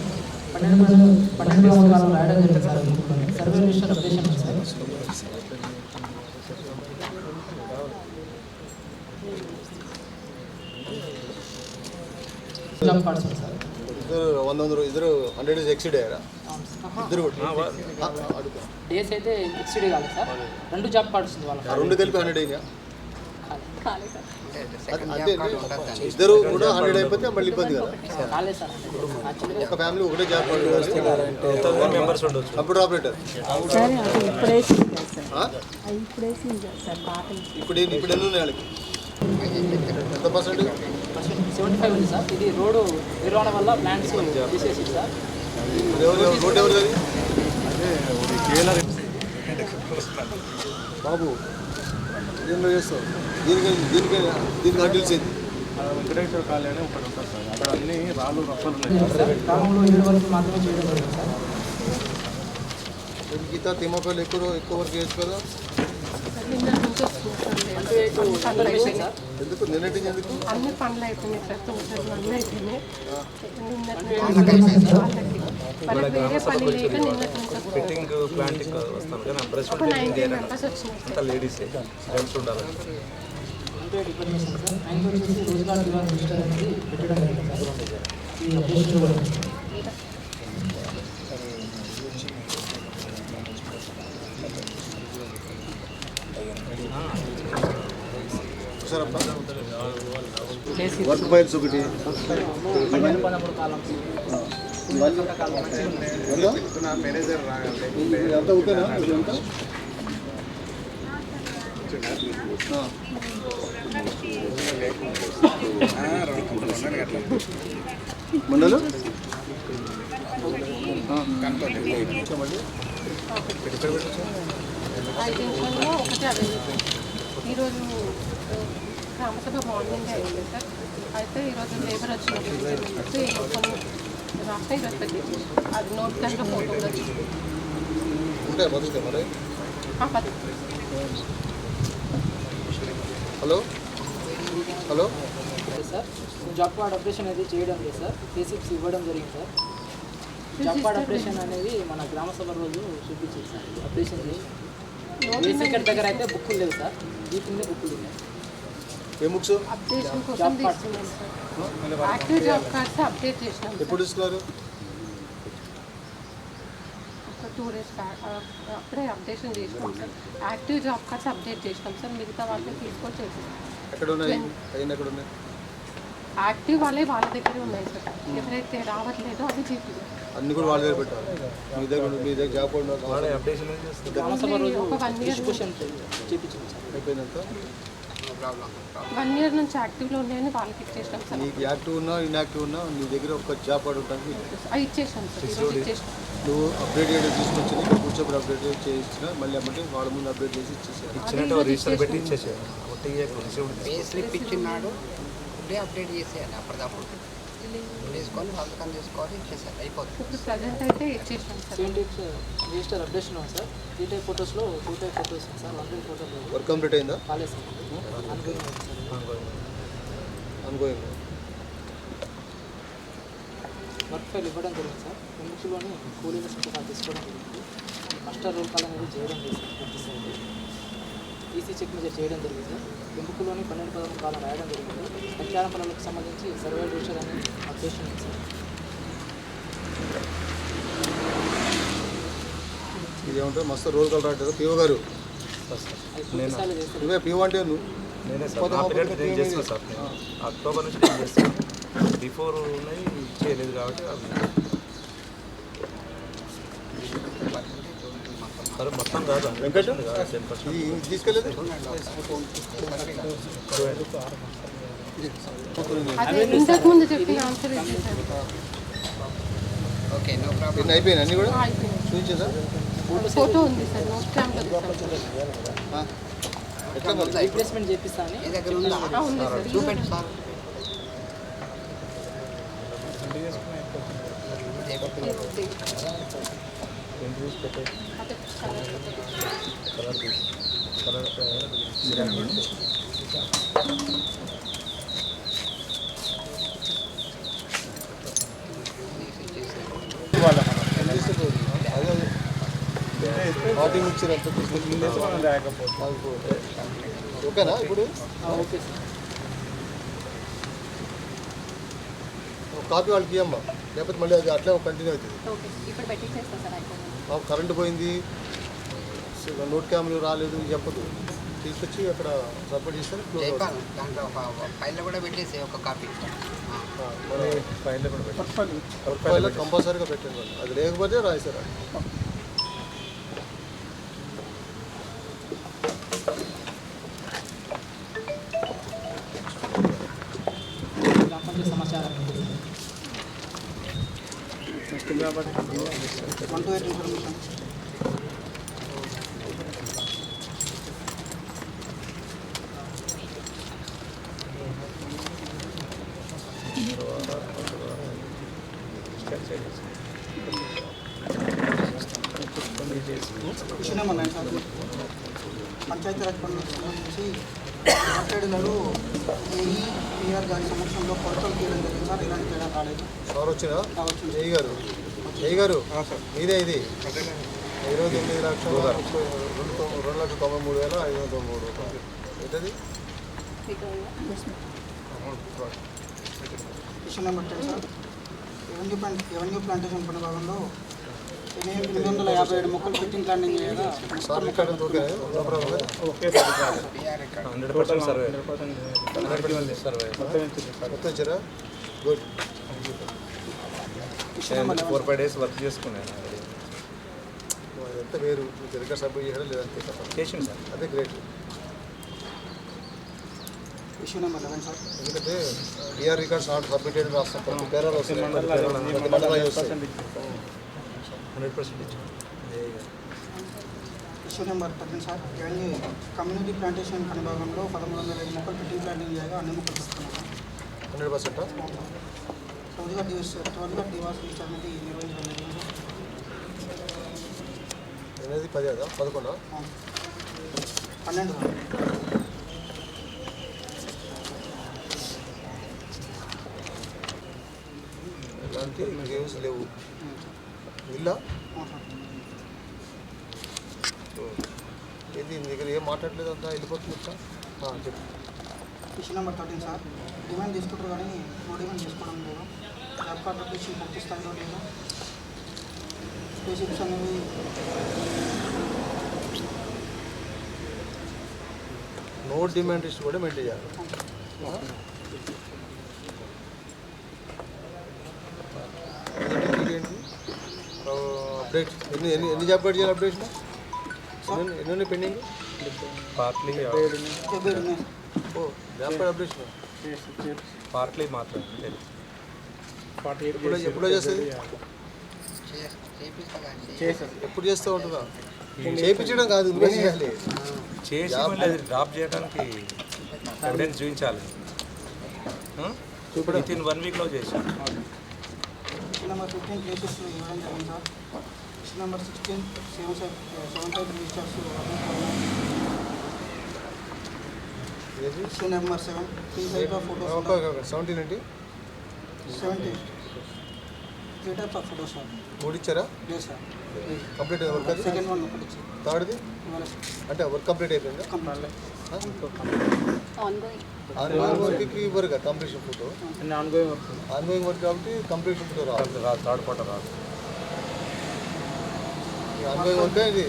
12 కాలం రాయడం జరిగింది సార్. సర్వే రిజిస్టర్ అప్డేషన్ ఉంది సార్. జాబ్ కార్డ్స్ ఉంది సార్. ఇద్దరు 100 days ఎక్సీడ్ అయ్యారా ఇద్దరు డేస్ అయితే ఎక్సీడ్ కాలేదు సార్. 2 జాబ్ కార్డ్స్ ఉంది వాళ్ళ రెండు కలిపి 100 అయినా అంటే ఇద్దరు కూడా 100 అయిపోతే మళ్ళీ ఇబ్బంది కదా కాలేదు సార్. ఒక ఫ్యామిలీ ఒకటే జాబ్ కార్డు మెంబర్స్ ఉండొచ్చు. కంప్యూటర్ ఆపరేటర్ ఇప్పుడు ఎన్ని ఉన్నాయి వాళ్ళకి ఎంత పర్సెంట్ 75 ఉంది సార్. ఇది రోడ్డు నిర్వహణ వల్ల ప్లాంట్స్ తీసేసి సార్. రోడ్ ఎవరు బాబు దీనిలో చేస్తావు దీనికి అడ్డిల్సింది వెంకటేశ్వర కాలనీ అని ఒకటి ఉంటుంది సార్. అక్కడ అన్ని రాళ్ళు రప్పలు గ్రామంలో 7 వరకు మాత్రమే చేయడం జరిగింది సార్. గీత తిమ్మపల్లి ఎక్కువ వరకు చేయొచ్చు కదా. అంటే ఇన్ఫర్మేషన్ సార్. ఎందుకు నిన్నటి ఎందుకు అన్ని పనులు అయిపోయినాయి సార్. తోటలు అన్నీ అయిపోయినాయి. వేరే పని లేక నిన్నటి ఫిట్టింగ్ ప్లాంటింగ్ వస్తాను కానీ ఒక 19 మెంబర్స్ వచ్చినాయి అంతా లేడీస్ జెంట్స్ ఉండాలి. అంటే ఇన్ఫర్మేషన్ సార్. 9 వచ్చేసి రోజ్గార్ దివాన్ రిజిస్టర్ అనేది పెట్టడం జరిగింది సార్. ఈ అప్డేషన్ కూడా వర్క్ ఫైల్స్ ఒకటి అంతా ఓకేనా మండలు ఒకటే అదే ఈరోజు గ్రామసభ మార్నింగ్ అయింది సార్. అయితే ఈరోజు లేబర్ వచ్చినప్పుడు కొన్ని రాష్ట్రం ఈరోజు పెట్టింది. అది నోట్ కనుక ఫోటో కూడా ఉంటాయి బతుకుతాయి మరి. Hello hello sir. Job card operation అనేది చేయడం లేదు సార్. కేసీప్స్ ఇవ్వడం జరిగింది సార్. జాబ్ కార్డ్ ఆపరేషన్ అనేది మన గ్రామ సభ రోజు చూపించింది సార్. ఆపరేషన్ చేసి బేసిక్ దగ్గర అయితే బుక్కులు లేవు సార్. ఈ కింద బుక్కులు ఉన్నాయి. ఏ బుక్స్ అప్డేషన్ కోసం తీసుకున్నాం sir. Active job cards update చేసినాం. ఎప్పుడు తీసుకున్నారు? ఒక 2 days బ్యాక్ అప్పుడే అప్డేషన్ చేసినాం sir. Active job cards update చేసినాం సార్. మిగతా వాళ్ళని తీసుకొని చేసాం. ఎక్కడ ఉన్నాయి? ఎక్కడ ఉన్నాయి? యాక్టివ్ వాళ్ళ దగ్గరే ఉన్నాయి సార్. ఎవరైతే రావట్లేదో అది జీపీ అన్ని కూడా వాళ్ళ దగ్గర పెట్టాలి. మీ దగ్గర జాబ్ అప్డేషన్ ఒక 1 year అయిపోయిందంత 1 year నుంచి యాక్టివ్లో ఉన్నాయని వాళ్ళకి ఇచ్చేసాం సార్. నీకు యాక్టివ్ ఉన్నా ఇన్యాక్టివ్ ఉన్నా నీ దగ్గర ఒక జాబ్ కార్డు ఉంటుంది. ఇచ్చేసాం సార్. ఈరోజు ఇచ్చేసాం. నువ్వు అప్డేట్ చేయడం తీసుకొచ్చి ఇక్కడ కూర్చోబడి అప్డేట్ చేయించిన మళ్ళీ అమ్మంటే వాళ్ళ ముందు అప్డేట్ చేసి ఇచ్చేసారు. ఇచ్చినట్టు రిజిస్టర్ పెట్టి ఇచ్చేసారు. పే స్లిప్ ఇచ్చినాడు ఇప్పుడే అప్డేట్ చేసేయాలి. అప్పటికప్పుడు తీసుకొని సంతకం తీసుకొని ఇచ్చేసారు. అయిపోతుంది. ఇప్పుడు ప్రజెంట్ అయితే ఇచ్చేసాం సార్. 20 రిజిస్టర్ అప్డేషన్ ఉంది సార్. 3 టైప్ ఫొటోస్లో 2 type photos sir. 1 photo work complete అయిందా? కాలేదు సార్. అనుకోయింది. వర్క్ ఫైల్ ఇవ్వడం జరిగింది సార్. ఎన్నికలోని కూలీల సంఖ్య తీసుకోవడం జరిగింది. మాస్టర్ రోల్ కాల్ అనేది చేయడం జరిగింది. ఈసీ చెక్ మీద చేయడం జరిగింది సార్. పెంపుకులోని 12-13 కాలం రాయడం జరిగింది. సంచార పనులకు సంబంధించి సర్వే రిజిస్టర్ అనేది అప్డేషన్ ఉంది సార్. ఇదేమంటారు మస్తు రోల్ కాల్ రావట్లేదు. పిఓ గారు నువ్వే పిఓ అంటే నేనే సార్. నా పీరియడ్ నేను చేస్తున్నాను సార్. నేను అక్టోబర్ నుంచి నేను చేస్తున్నాను. బిఫోర్ ఉన్నాయి చేయలేదు కాబట్టి అవి మొత్తం కాదు. వెంకట తీసుకెళ్ళలేదు. ఇంతకు ముందు చెప్పిన ఆన్సర్ ఇచ్చేసారు. Okay no problem. అయిపోయినాయి అన్నీ కూడా చూపించేదా? ఫోటో ఉంది సార్. నోట్ క్యామ్లో ఎట్లా మరి రీప్లేస్మెంట్ చేపిస్తాను. మీ దగ్గర ఉందా? ఉంది సార్. చూపెట్టు సార్. ఓకేనా ఇప్పుడు? Okay sir. కాపీ వాళ్ళకి ఇవ్వమ్మా, లేకపోతే మళ్ళీ అది అట్లా కంటిన్యూ అవుతుంది. ఓకే ఇప్పుడు పెట్టించేస్తాను సార్. అయిపోయింది. కరెంటు పోయింది, నోట్ క్యామ్లు రాలేదు చెప్పదు. తీసుకొచ్చి అక్కడ సబ్మిట్ చేస్తే చెప్పాను. దాంట్లో ఒక ఫైల్లో కూడా పెట్టేసి ఒక కాపీ ఫైల్లో కంపల్సరీగా పెట్టండి. అది లేకపోతే రాయిస్తారు. 128 information. Question number 9 sir. Panchayati Raj పనులకు సంబంధించి మాట్లాడినలో ఏఈఆర్ గారి సమక్షంలో కొలతలు తీయడం జరిగింది సార్. ఇలాంటి తేడా రాలేదు సార్. వచ్చినా కావచ్చు ఏ గారు మీదే ఇది 29,293,503 ఏంటది? Question number 10 sir. Revenue plantation పని భాగంలో 857 మొక్కలు ఫిట్టింగ్ ప్లాంటింగ్ చేయగా సార్ రికార్డు ఓకే 100% సర్వే మొత్తం ఇచ్చారా? Good. Question number 4-5 days work చేసుకున్నాను ఎంత వేరు రికార్డ్ సబ్మిట్ చేయడం లేదంటే చేసింది సార్. అదే గ్రేట్. Question number 11 sir. ఎందుకంటే డిఆర్ రికార్డ్స్ నాట్ సబ్మిటెడ్ రాస్తాం. ప్రతి పేరాలు వస్తాయి, 100% question number 13 sir. Revenue community plantation పని భాగంలో 1305 మొక్కలు ఫిట్టింగ్ ప్లాంటింగ్ చేయగా అన్ని మొక్కలు తీసుకున్నాం 100%. త్వరగా డివాస్ విచారణకి నిర్వహించడం జరిగింది. 8, 10, 11 12 ఎలాంటి గేమ్స్ లేవు. ఇల్లా ఏది నీ దగ్గర ఏం మాట్లాడలేదు అంతా వెళ్ళిపోతుంది. చెప్పు. Question number 13 sir. డిమాండ్ తీసుకుంటారు కానీ నో డిమాండ్ తీసుకోవడం లేదు. జాబ్ కార్డ్ అప్లికేషన్ పూర్తి స్థాయిలో లేదు. స్పేసిఫిక్స్ అనేవి నో డిమాండ్ ఇష్యూ కూడా మెయింటైన్ చేయాలి. అప్డేట్ ఎన్ని జాబ్ కార్డ్ చేయాలి? అప్డేట్ ఎన్ని పెండింగ్? పార్ట్లీ ఓ జాబ్ కార్డ్ అప్డేషన్ పార్ట్లీ మాత్రం ఎప్పుడో చేస్తుంది? ఎప్పుడు చేస్తూ ఉంటుందా? చేయించడం కాదు, చేయాలి. చేసి మళ్ళీ అది డ్రాప్ చేయడానికి ఎవిడెన్స్ చూపించాలి. విత్ ఇన్ 1 weekలో చేసాం. క్వశ్చన్ నెంబర్ 15 ప్లేసెస్ ఇవ్వడం జరిగింది sir. Question number 16 75 registers. Question number 7 3 type of photos. 17 ఏంటి? 70 3 టైప్ ఆఫ్ ఫోటోస్ సార్. 3 ఇచ్చారా? లేదు సార్. కంప్లీట్ వర్క్ అది? సెకండ్ వన్ ఒకటి ఇచ్చి థర్డ్ది అంటే వర్క్ కంప్లీట్ అయిపోయిందా? వర్క్కి ఇవ్వరు కదా కంప్లీషన్ ఫోటో. ఆన్గోయింగ్ వర్క్ కాబట్టి కంప్లీషన్ ఫోటో రాదు. థర్డ్ ఫోటో రాదు. ఆన్గోయింగ్ వర్క్ ఇది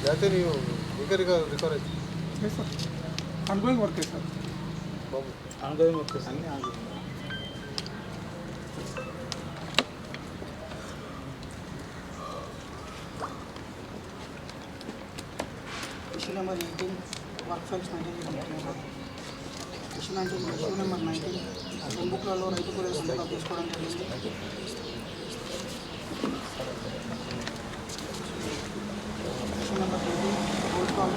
లేకపోతే నీవు రికవర్ అవుతుంది. Ongoing work sir. బాబు ఆన్గోయింగ్ వర్క్ అన్ని question number 18 work files maintain చేయడం సార్. క్వశ్చన్ నెంబర్ 19 బుక్లలో రైతు కూలీల సంతకాలు తీసుకోవడం జరిగింది. క్వశ్చన్ నెంబర్ 20 రోల్ కాల్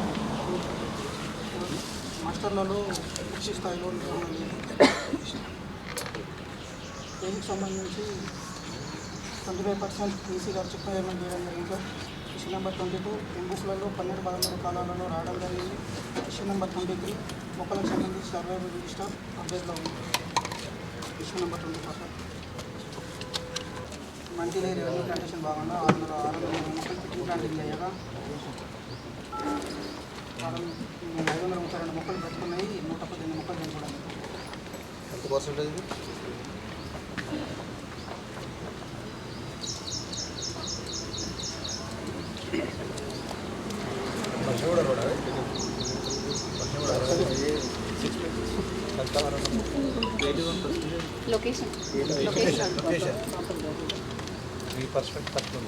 మాస్టర్లలో పూర్తి స్థాయిలో నిర్వహణ లేదు. దీనికి సంబంధించి 25% ఈసీ గారు చెక్ పేమెంట్ చేయడం జరిగింది సార్. క్వశ్చన్ నెంబర్ 22 బుక్లలో 12-13 కాలాలలో రావడం జరిగింది. క్వశ్చన్ నెంబర్ 23 మొక్కలకు సంబంధించి సర్వే రిజిస్టర్ అప్డేట్లో ఉంది. Question number 24 sir. Monthly revenue plantation భాగంగా 600 మొక్కలు ఫిట్టింగ్ ప్లాంటింగ్ చేయగా 532 మొక్కలు పెట్టుకున్నాయి. 118 మొక్కలు చనిపోవడం. ఎంత పర్సెంటేజ్? లొకేషన్ 3% తక్కువ.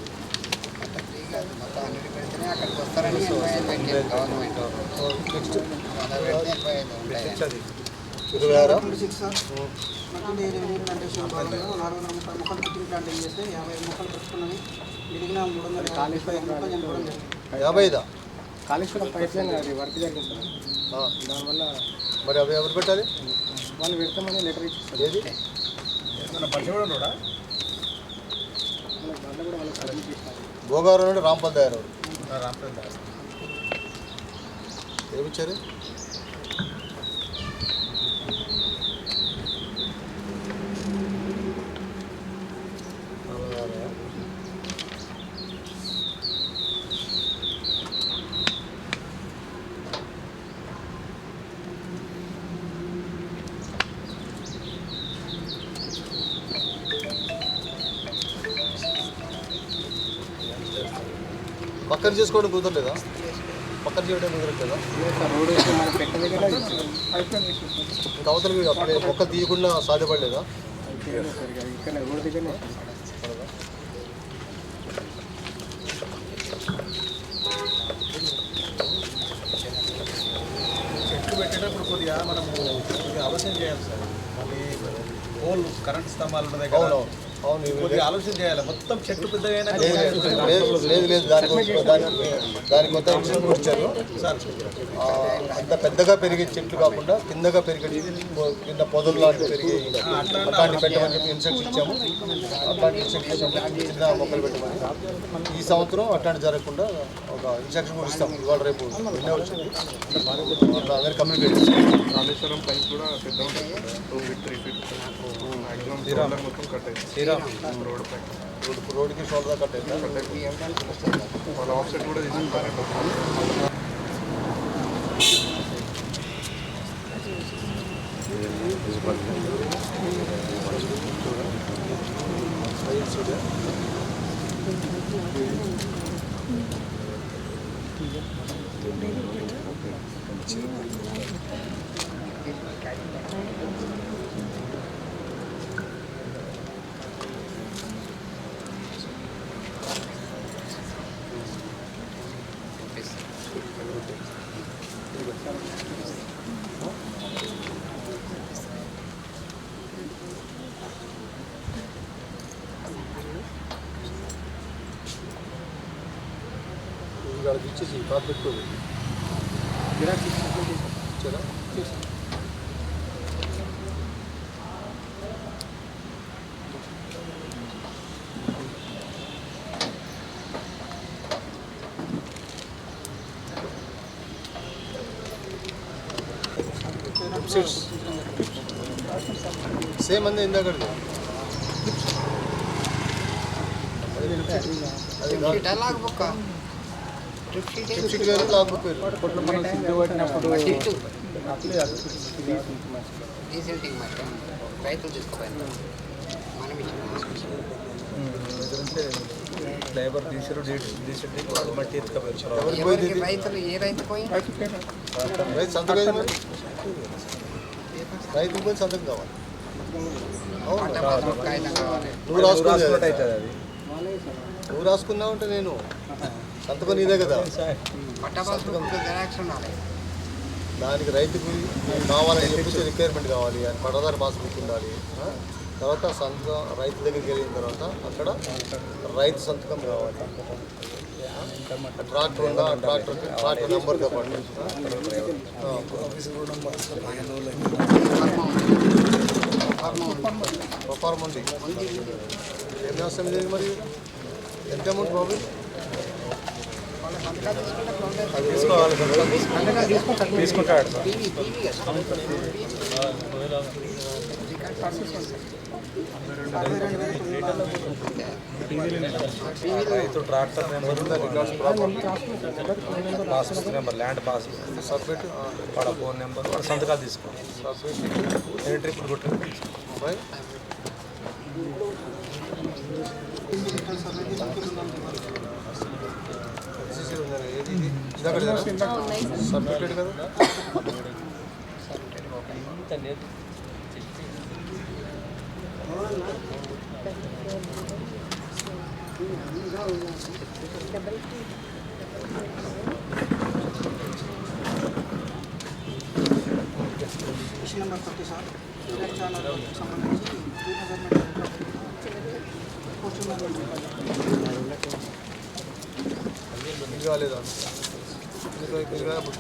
అక్కడికి వస్తారని గవర్నమెంట్ నెక్స్ట్ అది 26 సార్ మట్టి రెవెన్యూ ప్లాంటేషన్ భాగంలో 430 మొక్కలు కుట్టింగ్ ప్లాంటింగ్ చేస్తే 50 మొక్కలు పెట్టుకున్నవి మిగిలిన 350 మొక్కలు చనిపోవడం జరిగింది. 55 కాళేశ్వరం పైప్ లైన్ అది వర్క్ జరిగింది సార్. దానివల్ల మరి అవి ఎవరు పెట్టాలి? వాళ్ళు పెడతామని లెటర్ ఇచ్చారు. ఏది భోగారం నుండి రాంపల్ తయారు ఏమిచ్చారు? పక్కన చేసుకోవడం కుదరలేదా? పక్కన చేయడం కుదరట్లేదా? రోడ్ వేసి మన పెట్ట దగ్గర ఇంకా అవతలకి అప్పుడే మొక్క తీయకుండా సాధ్యపడలేదా? ఇక్కడ రోడ్ దగ్గర చెట్లు పెట్టేటప్పుడు కొద్దిగా మనము కొద్దిగా ఆలోచన చేయాలి సార్. మళ్ళీ పోల్ కరెంట్ స్తంభాలు ఉన్న దగ్గర అవును కొద్దిగా ఆలోచన చేయాలి. మొత్తం చెట్లు పెద్దగా లేదు దానికి మొత్తం ఇన్సెక్షన్ ఇచ్చారు సార్. అంత పెద్దగా పెరిగే చెట్లు కాకుండా కిందగా పెరిగే కింద పొదలు లాంటివి పెరిగే అట్లాంటి పెట్టమని చెప్పి ఇన్సెక్షన్ ఇచ్చాము. అట్లాంటి ఇన్సెక్షన్ కింద మొక్కలు పెట్టమని. ఈ సంవత్సరం అట్లాంటి జరగకుండా ఒక ఇన్సెక్షన్ కూడా ఇస్తాం. ఇవాళ రేపు నిన్నే వచ్చింది. అందరు కమ్యూనికేట్ చేస్తాం. కాళేశ్వరం పైప్ కూడా పెద్ద ఉంటుంది, 2 feet 3 feet మొత్తం కట్ అయింది. రోడ్డుకి షోల్డర్ కట్ అయింది. వాళ్ళ ఆఫ్సెట్ కూడా తీసుకుంటారు. ఇచ్చేసి కాదు పెట్టుకోదు ఇచ్చారా? సేమ్ అందే ఇందాక లాగ్ బుక్ షీట్ వేరు లాగ్ బుక్ వేరు. మనం సిద్ధ పట్టినప్పుడు డీసెంటింగ్ మాట రైతులు తీసుకోపోయినా మనం లేబర్ తీసారు మట్టి ఎత్తుకపోయారు. రైతులు ఏ రైతు పోయి రైతు సంతకం ఏది మరి? రైతుకు పోయి సంతకం కావాలి. నువ్వు రాసుకున్నట్టు అవుతుంది. అది నువ్వు రాసుకున్నావు అంటే నేను సంతకం నీదే కదా. దానికి రైతుకు కావాలని చెప్పేసి రిక్వైర్మెంట్ కావాలి. పట్టదారు పాస్బుక్ ఉండాలి. తర్వాత సంతకం రైతు దగ్గరికి వెళ్ళిన తర్వాత అక్కడ రైతు సంతకం కావాలి. ట్రాక్టర్ ఉందా, ట్రాక్టర్ నెంబర్తో పాటు పర్ఫార్మ్ ఉంది. ఏం చేస్తాం ఇది మరి? ఎంత అమౌంట్ ప్రాబ్లం తీసుకుంటాడు. రైతు tractor number passbook number, land passbook, submit, వాళ్ళ ఫోన్ నెంబర్, వాళ్ళ సంతకాలు తీసుకోండి. ఎన్ని ట్రిప్లు కొట్టండి. సబ్మిటెడ్ కదా. ఇష్యూ నెంబర్ 30 సార్ తెలంగాణ సంబంధించి కాలేదా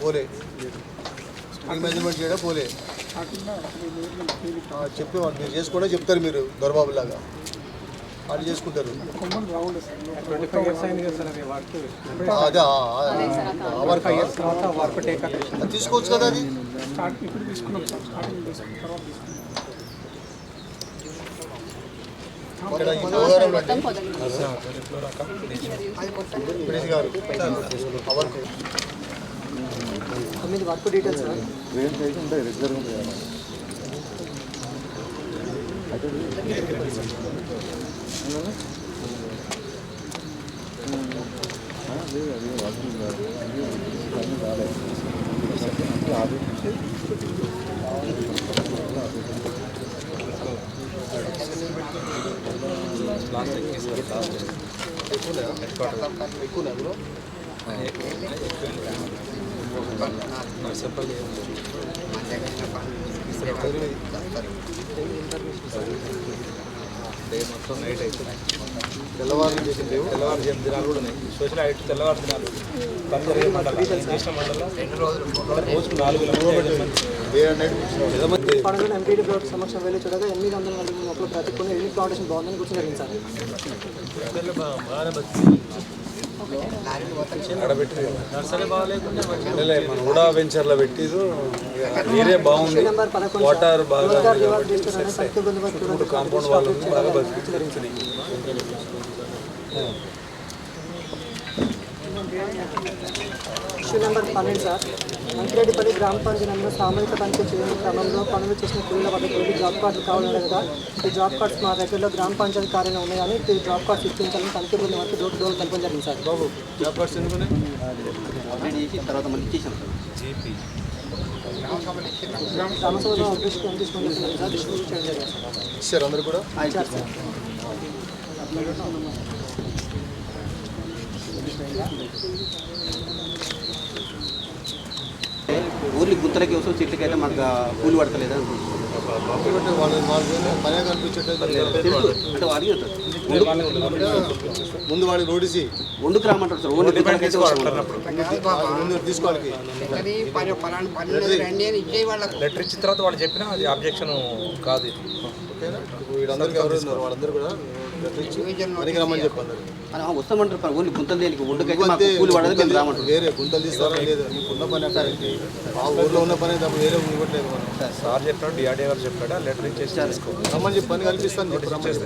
పోలే మెజర్మెంట్ చేయడం పోలే చెప్పేవాళ్ళు మీరు చేసుకుంటే చెప్తారు మీరు దొరబాబు లాగా వాళ్ళు చేసుకుంటారు అదే తీసుకోవచ్చు కదా అది వర్క్ డీటెయిల్స్ సార్ మొత్తం నైట్ అవుతుంది తెల్లవారు చేసిన తెల్లవారు దినాలు కూడా ఉన్నాయి స్పెషల్ ఐటీ తెల్లవారు దినాలు పంజరే మండలం చేసిన మండలం 2 రోజులు 4 పడగల ఎంపీడీ బ్లాక్ సమక్షం వెళ్ళి చూడగా 800 మంది మొక్కలు ప్రతికుండా ఎన్ని ప్లాంటేషన్ బాగుందని కూర్చొని జరిగింది సార్ మన ఉడా వెంచర్లో పెట్టిరు వేరే బాగుంది వాటర్ బాగా కాంపౌండ్ వాళ్ళు బాగా బతికించింది ఇష్యూ నెంబర్ 12 సార్ మంచిరెడ్డిపల్లి గ్రామ పంచాయతీలో సామూహిక తనిఖీ చేయని క్రమంలో పనులు చేసిన కూలీల పద్ధతులు జాబ్ కార్డులు కావాలనే కదా ఈ జాబ్ కార్డ్స్ మా దగ్గరలో గ్రామ పంచాయతీ కార్యాలయం ఉన్నాయని ఈ జాబ్ కార్డ్స్ ఇప్పించాలని తనిఖీ బృందం వరకు డోర్ టు డోర్ కల్పన జరిగింది సార్ బాబు జాబ్ కార్డ్స్ ఎందుకునే తర్వాత మళ్ళీ ఇచ్చేసాం గ్రామసభలో తీసుకుంటున్నాం సార్ డిస్ట్రిబ్యూట్ చేయడం జరిగింది సార్ ఇచ్చారు అందరు కూడా ఇచ్చారు సార్ ఊర్లు గుంతలకి వస్తూ చెట్లకి అయితే మనకు కూలి పడతలేదా పనే కనిపించట్లేదు అంటే వాడికి ముందు వాడికి రోడ్డుసి వండుకు రామంటారు సార్ ఓన్లీ ముందు తీసుకోవాలి లెటర్ ఇచ్చిన తర్వాత వాళ్ళు చెప్పినా అది అబ్జెక్షన్ కాదు. వీళ్ళందరికీ ఎవరు ఉన్నారు వాళ్ళందరూ కూడా పనికి రమ్మని చెప్పన్నారు. వస్తామంటారు ఓన్లీ గుంతలు దేనికి వండుకైతే కూలి పడదు మేము రామంటారు. వేరే గుంతలు తీసుకోవడం లేదు నీకున్న పని అక్కడ ఆ ఊర్లో ఉన్న పని తప్ప వేరే ఇవ్వట్లేదు మనం. సార్ చెప్పాడు డిఆర్డీ గారు చెప్పాడా లెటర్ ఇచ్చేసి రమ్మని చెప్పి పని కల్పిస్తాను చెప్పి రమ్మని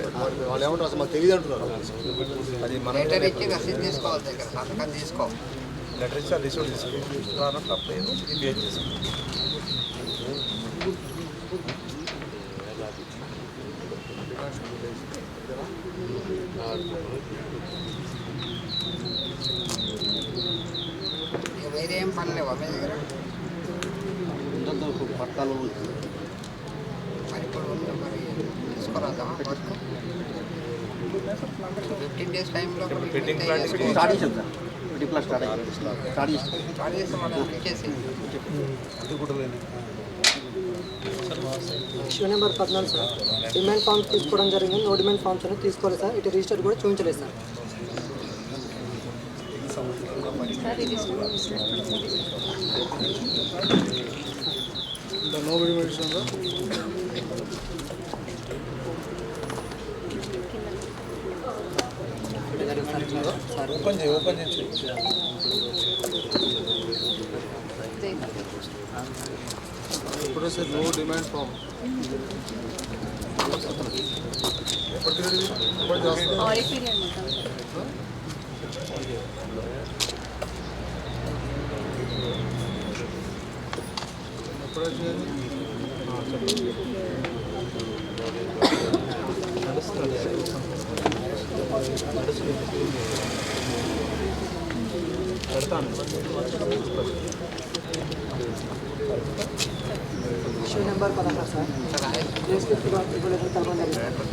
వాళ్ళు ఏమంటారు అసలు మాకు తెలియదు అంటున్నారు. అది మనం లెటర్ ఇచ్చి రిసీట్ తీసుకుని తప్పలేదు ఇది చేసుకోవాలి. వేరే ఏం పని లేవా మీ దగ్గర పట్టాలు మరి ఇప్పుడు మరి తీసుకోరాదా 15 days టైంలో స్టార్ట్ చేసాం సార్ 20+ స్టార్ట్ చేసాం మనం ఇచ్చేసి issue number 14 sir demand form తీసుకోవడం జరిగింది. నో డిమాండ్ ఫామ్స్ అనేది తీసుకోలేదు సార్. ఇటు రిజిస్టర్ కూడా చూపించలేదు సార్. నో మెడిషన్ ఓపెన్ చేసి ఇప్పుడు sir no demand form issue number 16 sir ఇవ్వలేదు కల్పన జరిగింది.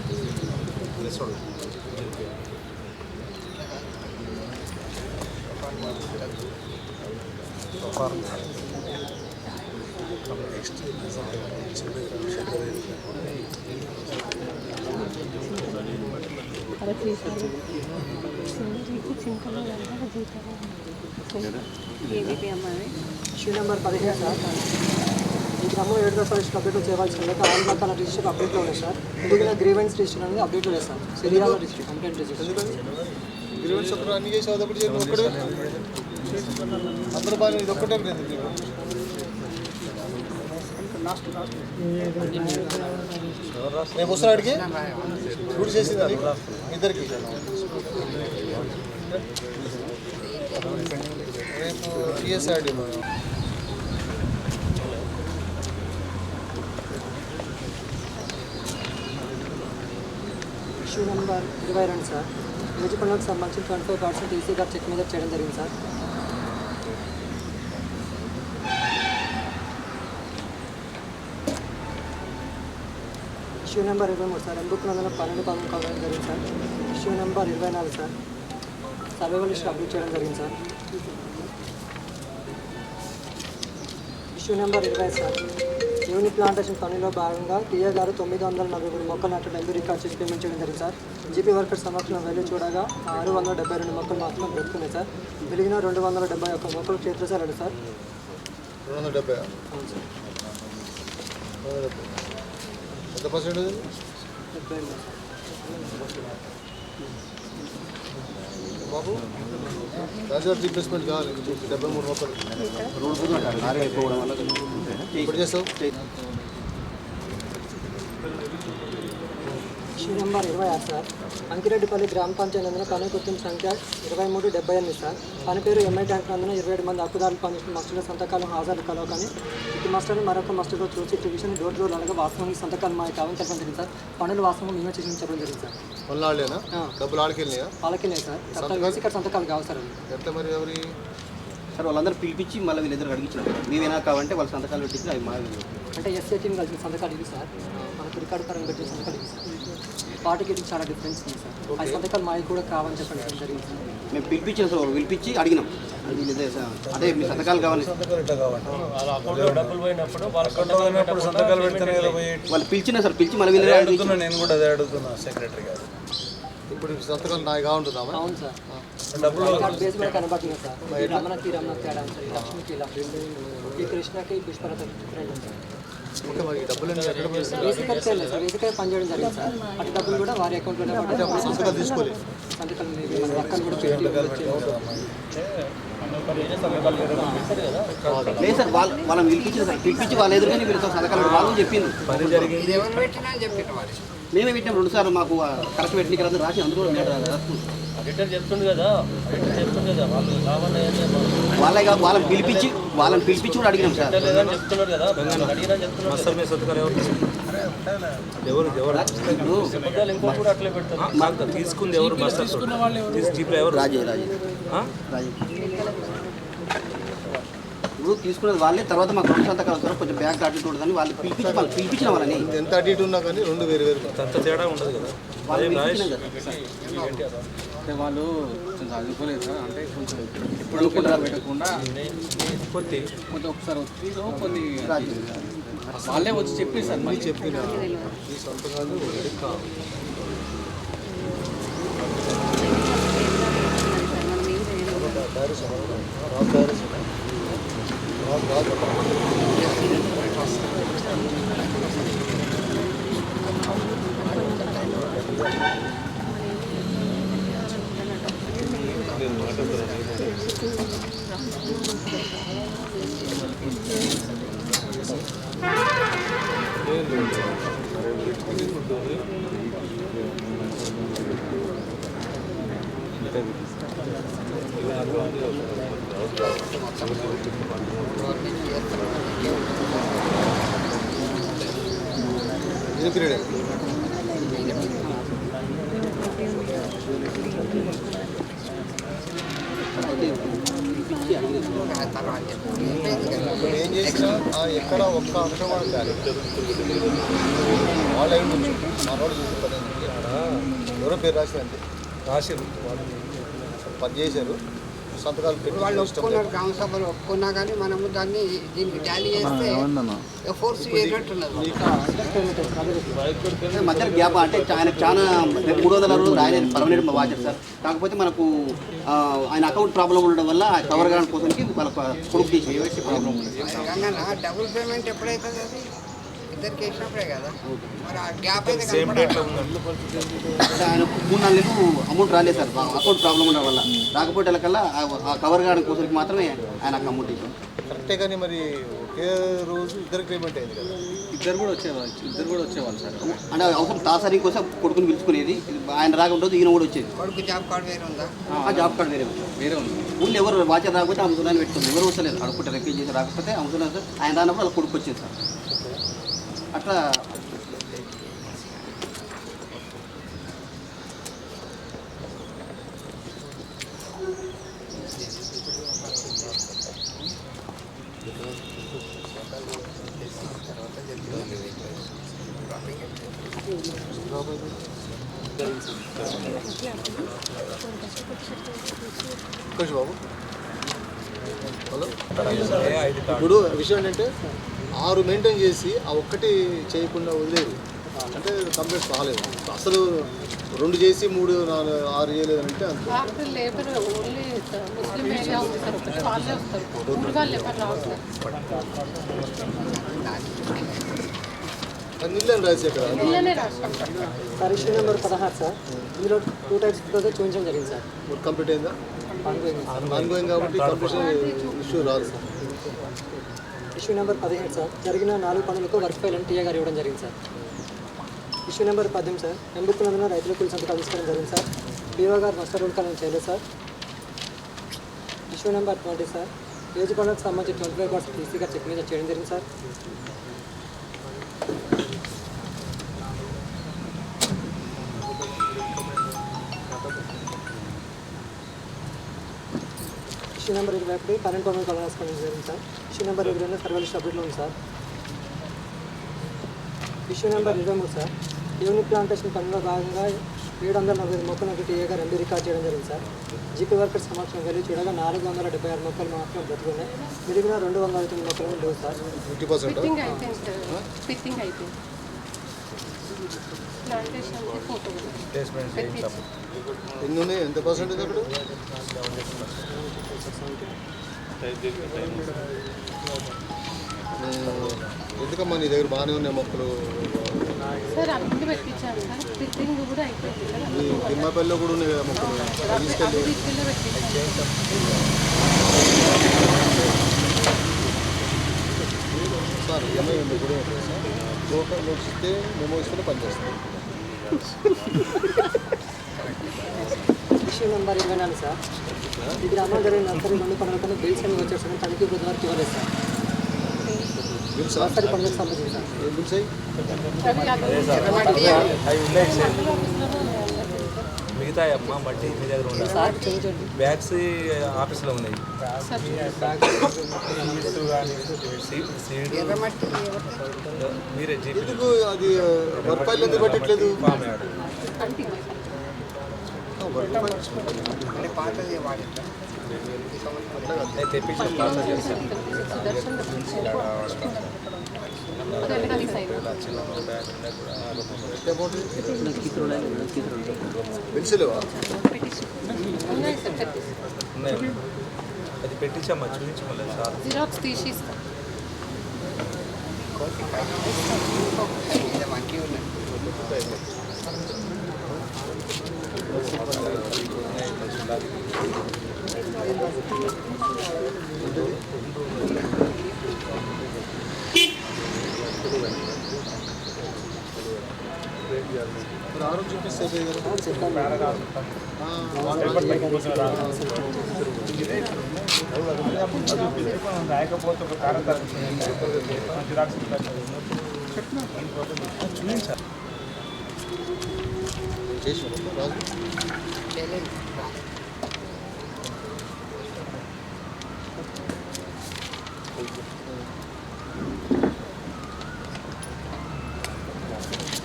Issue number 15 sir. ఈ గ్రామంలో 7 దశల లిస్ట్ అప్డేట్ చేయవలసిన ఆరు రకాల రిజిస్టర్ అప్డేట్లో ఉన్నాయి సార్. మిగిలిన గ్రీవెన్స్ రిజిస్టర్ అనేది అప్డేట్ లేదు sir. సిరియాల register complaint register grievance అప్పుడు అన్ని చేసి అదొకటి చేసి ఒక్కడే అందరూ బాగా ఇది ఒక్కటే రేపు వస్తున్నా అడిగి షూట్ చేసింది ఇద్దరికి రేపు TSRD issue number 22 sir. Wage పనులకు సంబంధించి 25% ఈసీ గారు చెక్ మీద చేయడం జరిగింది sir. Issue number 23 sir. M book నందున 12 కావడం జరిగింది sir. Issue number 24 sir. Survival list update చేయడం జరిగింది sir. Issue number 20 sir. Unit plantation పనిలో భాగంగా టీఏ గారు 943 మొక్కలు నాటడం ఎంబీ రికార్డ్ చేసి పేమెంట్ చేయడం జరిగింది సార్. జీపీ వర్కర్ సమక్షంలో వెళ్ళి చూడగా 672 మొక్కలు మాత్రం పెట్టుకున్నాయి సార్. మిగిలిన 271 మొక్కలు చేతులు సార్. 270 అవును సార్. ఎంత పర్సెంటేజ్? 70 బాబు రాజుగారి రీప్లేస్మెంట్ కావాలి 73 మొక్కలు ఇప్పుడు చేస్తావు. Issue number 26 sir. అంకిరెడ్డిపల్లి గ్రామ పంచాయతీ నందున పని గుర్తింపు సంఖ్య 2378 సార్. పని పేరు ఎంఐ ట్యాంక్ నందున 27 మంది హక్కుదారులు పనిచేసిన మస్టర్ల సంతకాలు హాజరు కలవకని ఇటు మస్టర్ని మరొక మస్టర్లో చూసి ఇటు విషయం డోర్ డోర్ అనగా వాస్తవానికి సంతకాలు మా కావాలని చెప్పడం జరిగింది సార్. పనులు వాస్తవం మేమే చేసి చెప్పడం జరిగింది సార్. మళ్ళీ ఆడలేనా డబ్బులు ఆడికెళ్ళినాయా? వాళ్ళకినాయి సార్. ఇక్కడ సంతకాలు కావు సార్. ఎట్లా మరి ఎవరి సార్ వాళ్ళందరూ పిలిపించి మళ్ళీ వీళ్ళిద్దరు అడిగించారు. మేమేనా కావాలంటే వాళ్ళ సంతకాలు పెట్టించి అవి మా అంటే ఎస్ఏ టీం కలిసిన సంతకాలు ఇది సార్. మనకు రికార్డు పరంగా పెట్టిన సంతకాలు ఇది సార్. పార్టీకి ఇది చాలా డిఫరెన్స్ ఉంది సార్. ఆ సంతకాలు మాకు కూడా కావాలని చెప్పడం జరిగింది సార్. మేము పిలిపించాం సార్. పిలిపించి అడిగినాం అదే మీ సంతకాలు కావాలి. వాళ్ళు పిలిచినా సార్. పిలిచి మళ్ళీ నేను కూడా అదే అడుగుతున్నా సెక్రటరీ గారు. ఇప్పుడు సంతకాలు నాకు కావాలంటుందా? అవును సార్. డబ్బులు బేస్ మీద కనబడుతుంది సార్. రమణకి తేడా సార్. ఈ లక్ష్మికి ఇలా ఈ కృష్ణకి పుష్పలత డిఫరెంట్ సార్. ఓకే మరి డబ్బులు బేసికల్ చేయలేదు సార్. బేసికల్ పనిచేయడం జరిగింది సార్. అటు డబ్బులు కూడా వారి అకౌంట్లోనే పడ్డాయి. సంతకాలు తీసుకోలేదు. సంతకాలు మన వర్కలు కూడా లేదు సార్. వాళ్ళని పిలిపించారు సార్. పిలిపించి వాళ్ళ ఎదురుగానే వీళ్ళతో సంతకాలు వాళ్ళు చెప్పింది పని జరిగింది. మేమే పెట్టాం 2 సార్లు. మాకు కరెక్ట్ పెట్టిన కదా రాసి అందులో చెప్తుంది కదా వాళ్ళని పిలిపించి కూడా అడిగినాం సార్. చెప్తున్నారు కదా ఇంకో కూడా అట్లే పెడతారు. తీసుకుంది ఎవరు? రాజే ఇప్పుడు తీసుకున్నది వాళ్ళే. తర్వాత మాకు 2 సంతకాలు వస్తారు. కొంచెం బ్యాంక్ అటు ఇటు ఉంటుందని వాళ్ళు పిలిపించిన వాళ్ళని. ఎంత అటు ఇటు ఉన్నా కానీ 2 వేరు అంత తేడా ఉండదు కదా. వాళ్ళు చదువుకోలేదు సార్. అంటే కొంచెం ఎప్పుడు పెట్టకుండా కొంచెం ఒకసారి వచ్చి కొన్ని వాళ్ళే వచ్చి చెప్పి సార్ మళ్ళీ చెప్పిన ఈ సంతకాలు ఇది పీరియడ్ ఏం చేసినా ఎక్కడ ఒక్క అంశం కాదు. వాళ్ళు అయి ఉండొచ్చు. మనోడు ఎవరో పేరు రాసి అంతే రాశారు. వాళ్ళు పని చేశారు. సంతకాలు పెట్టి వాళ్ళు ఇష్టం ఒప్పుకున్నారు, లేదు. గ్రామ సభలు ఒప్పుకున్నా కానీ మనము దాన్ని దీనికి టాలీ చేస్తే ఫోర్స్ చేసినట్టున్నది. మధ్య గ్యాప్ అంటే ఆయన చాలా 360 ఆయన పర్మనెంట్ వాచర్ సార్. కాకపోతే మనకు ఆయన అకౌంట్ ప్రాబ్లం ఉండడం వల్ల కవర్ కావడం కోసంకి వాళ్ళ కొడుకు తీసి ప్రాబ్లం ఉంది. డబుల్ పేమెంట్ ఎప్పుడైతుంది? అది ఇద్దరికి వేసినప్పుడే కదా. మరి ఆ గ్యాప్ అయితే కనపడదు. ఆయన 3-4 నెలలు అమౌంట్ రాలేదు సార్, అకౌంట్ ప్రాబ్లం ఉండడం వల్ల. రాకపోతే కల్లా ఆ కవర్ కావడం కోసంకి మాత్రమే ఆయన అమౌంట్ ఇచ్చాం. కరెక్టే కానీ మరి ఒకే రోజు ఇద్దరికి పేమెంట్ అయింది కదా. ఇద్దరు కూడా వచ్చేవాళ్ళు సార్. అంటే అవసరం తాసారి కోసం కొడుకుని పిలుచుకునేది. ఆయన రాకుండా ఈయన కూడా వచ్చేది. కొడుకు జాబ్ కార్డు వేరే ఉందా? జాబ్ కార్డు వేరే ఉంది. ఊళ్ళో ఎవరు వాచర్ రాకపోతే అమ్ముతున్నాను పెట్టుకుంది. ఎవరు వస్తలేదు. అడుకుంటే రిపేర్ చేసి రాకపోతే అమ్ముతున్నారు సార్. ఆయన రానప్పుడు వాళ్ళ కొడుకు వచ్చేది సార్. అట్లా బాబు హలో, ఇప్పుడు విషయం ఏంటంటే 6 మెయింటైన్ చేసి ఆ ఒక్కటి చేయకుండా వదిలేదు అంటే కంప్లైంట్స్ రాలేదు. అసలు 2 చేసి 3, 4, 6 చేయలేదు అంటే అంతే. లేబర్ ఓన్లీ ముస్లిం ఏరియా ఉంది సార్, ఒకటి వాళ్ళే వస్తారు, వాళ్ళు ఎవరు రావు సార్. నీళ్ళని రాసి అక్కడ సార్ ఇష్యూ నెంబర్ 16 సార్. ఇందులో 2 టైప్స్ చూపించడం జరిగింది సార్. కంప్లీట్ అయిందా? ఆన్గోయింగ్ కాబట్టి కంప్లీషన్ ఇష్యూ రాదు సార్. Issue number 17 sir. జరిగిన 4 పనులకు వర్క్ ఫైల్ అని టీఏ గారు ఇవ్వడం జరిగింది sir. Issue number 18 sir. M book నందున రైతుల కూలి సంతకాలు తీసుకోవడం జరిగింది సార్. పీఓ గారు నష్ట రూపాయలు చేయలేదు sir. Issue number 20 sir. Age పనులకు సంబంధించి 25% టీసీ గారు చెక్ మీద చేయడం జరిగింది సార్. ఇష్యూ నెంబర్ 21 కరెంట్ పనులు కలరాసుకోవడం జరిగింది సార్. ఇష్యూ నెంబర్ 22 సర్వలిస్ట్ అప్డేట్లో ఉంది sir. Issue number 23 sir. Unit plantation పనిలో భాగంగా 740 మొక్కలకు టీఏ గారు ఎంబీ రికార్డ్ చేయడం జరిగింది సార్. జీపీ వర్కర్ సమక్షం వెళ్ళి చూడగా 476 మొక్కలు మాత్రం బ్రతుకున్నాయి. మిగిలిన 259 మొక్కలు లేవు సార్. ఫిట్టింగ్ అయిపోయింది సార్. ఫిట్టింగ్ అయిపోయింది. ప్లాంటేషన్ ఫోటో ఎన్ని ఉన్నాయి? ఎంత పర్సెంటేజ్ అక్కడ? ఎందుకమ్మా నీ దగ్గర బాగానే ఉన్నాయి మొక్కలు సార్? అన్ని పెట్టించాను సార్. ఫిట్టింగ్ కూడా అయిపోయింది సార్. తిమ్మపల్లిలో కూడా ఉన్నాయి కదా మొక్కలు, తీసుకెళ్ళి సార్ ఏమైంది కూడా లోకల్ ఇస్తే మేము ఇస్తే పనిచేస్తాం. Issue number 24 sir. ఈ గ్రామంలో జరిగిన నర్సరీ మంది పనులకన్నా బిల్స్ అన్ని వచ్చేసాను. తనిఖీ బుధవారం ఇవ్వలేదు సార్. నర్సరీ పనులకు సంబంధించి సార్. ఏం బిల్స్ అయ్యి మిగతా అమ్మ మట్టి మీ దగ్గర ఉన్నాయి. బ్యాగ్స్ ఆఫీస్లో ఉన్నాయి. మీరే ఎందుకు అది వర్క్ ఫైల్ ఎందుకు పెట్టట్లేదు? పెన్సిలేవా? అది పెట్టించమ్మా, చూపించమలే సార్. జిరాక్స్ తీసి ఇస్తాం. ఆరోగ్యం చూపిస్తే రాయకపోతే ఒక కారణం చేసి రాజు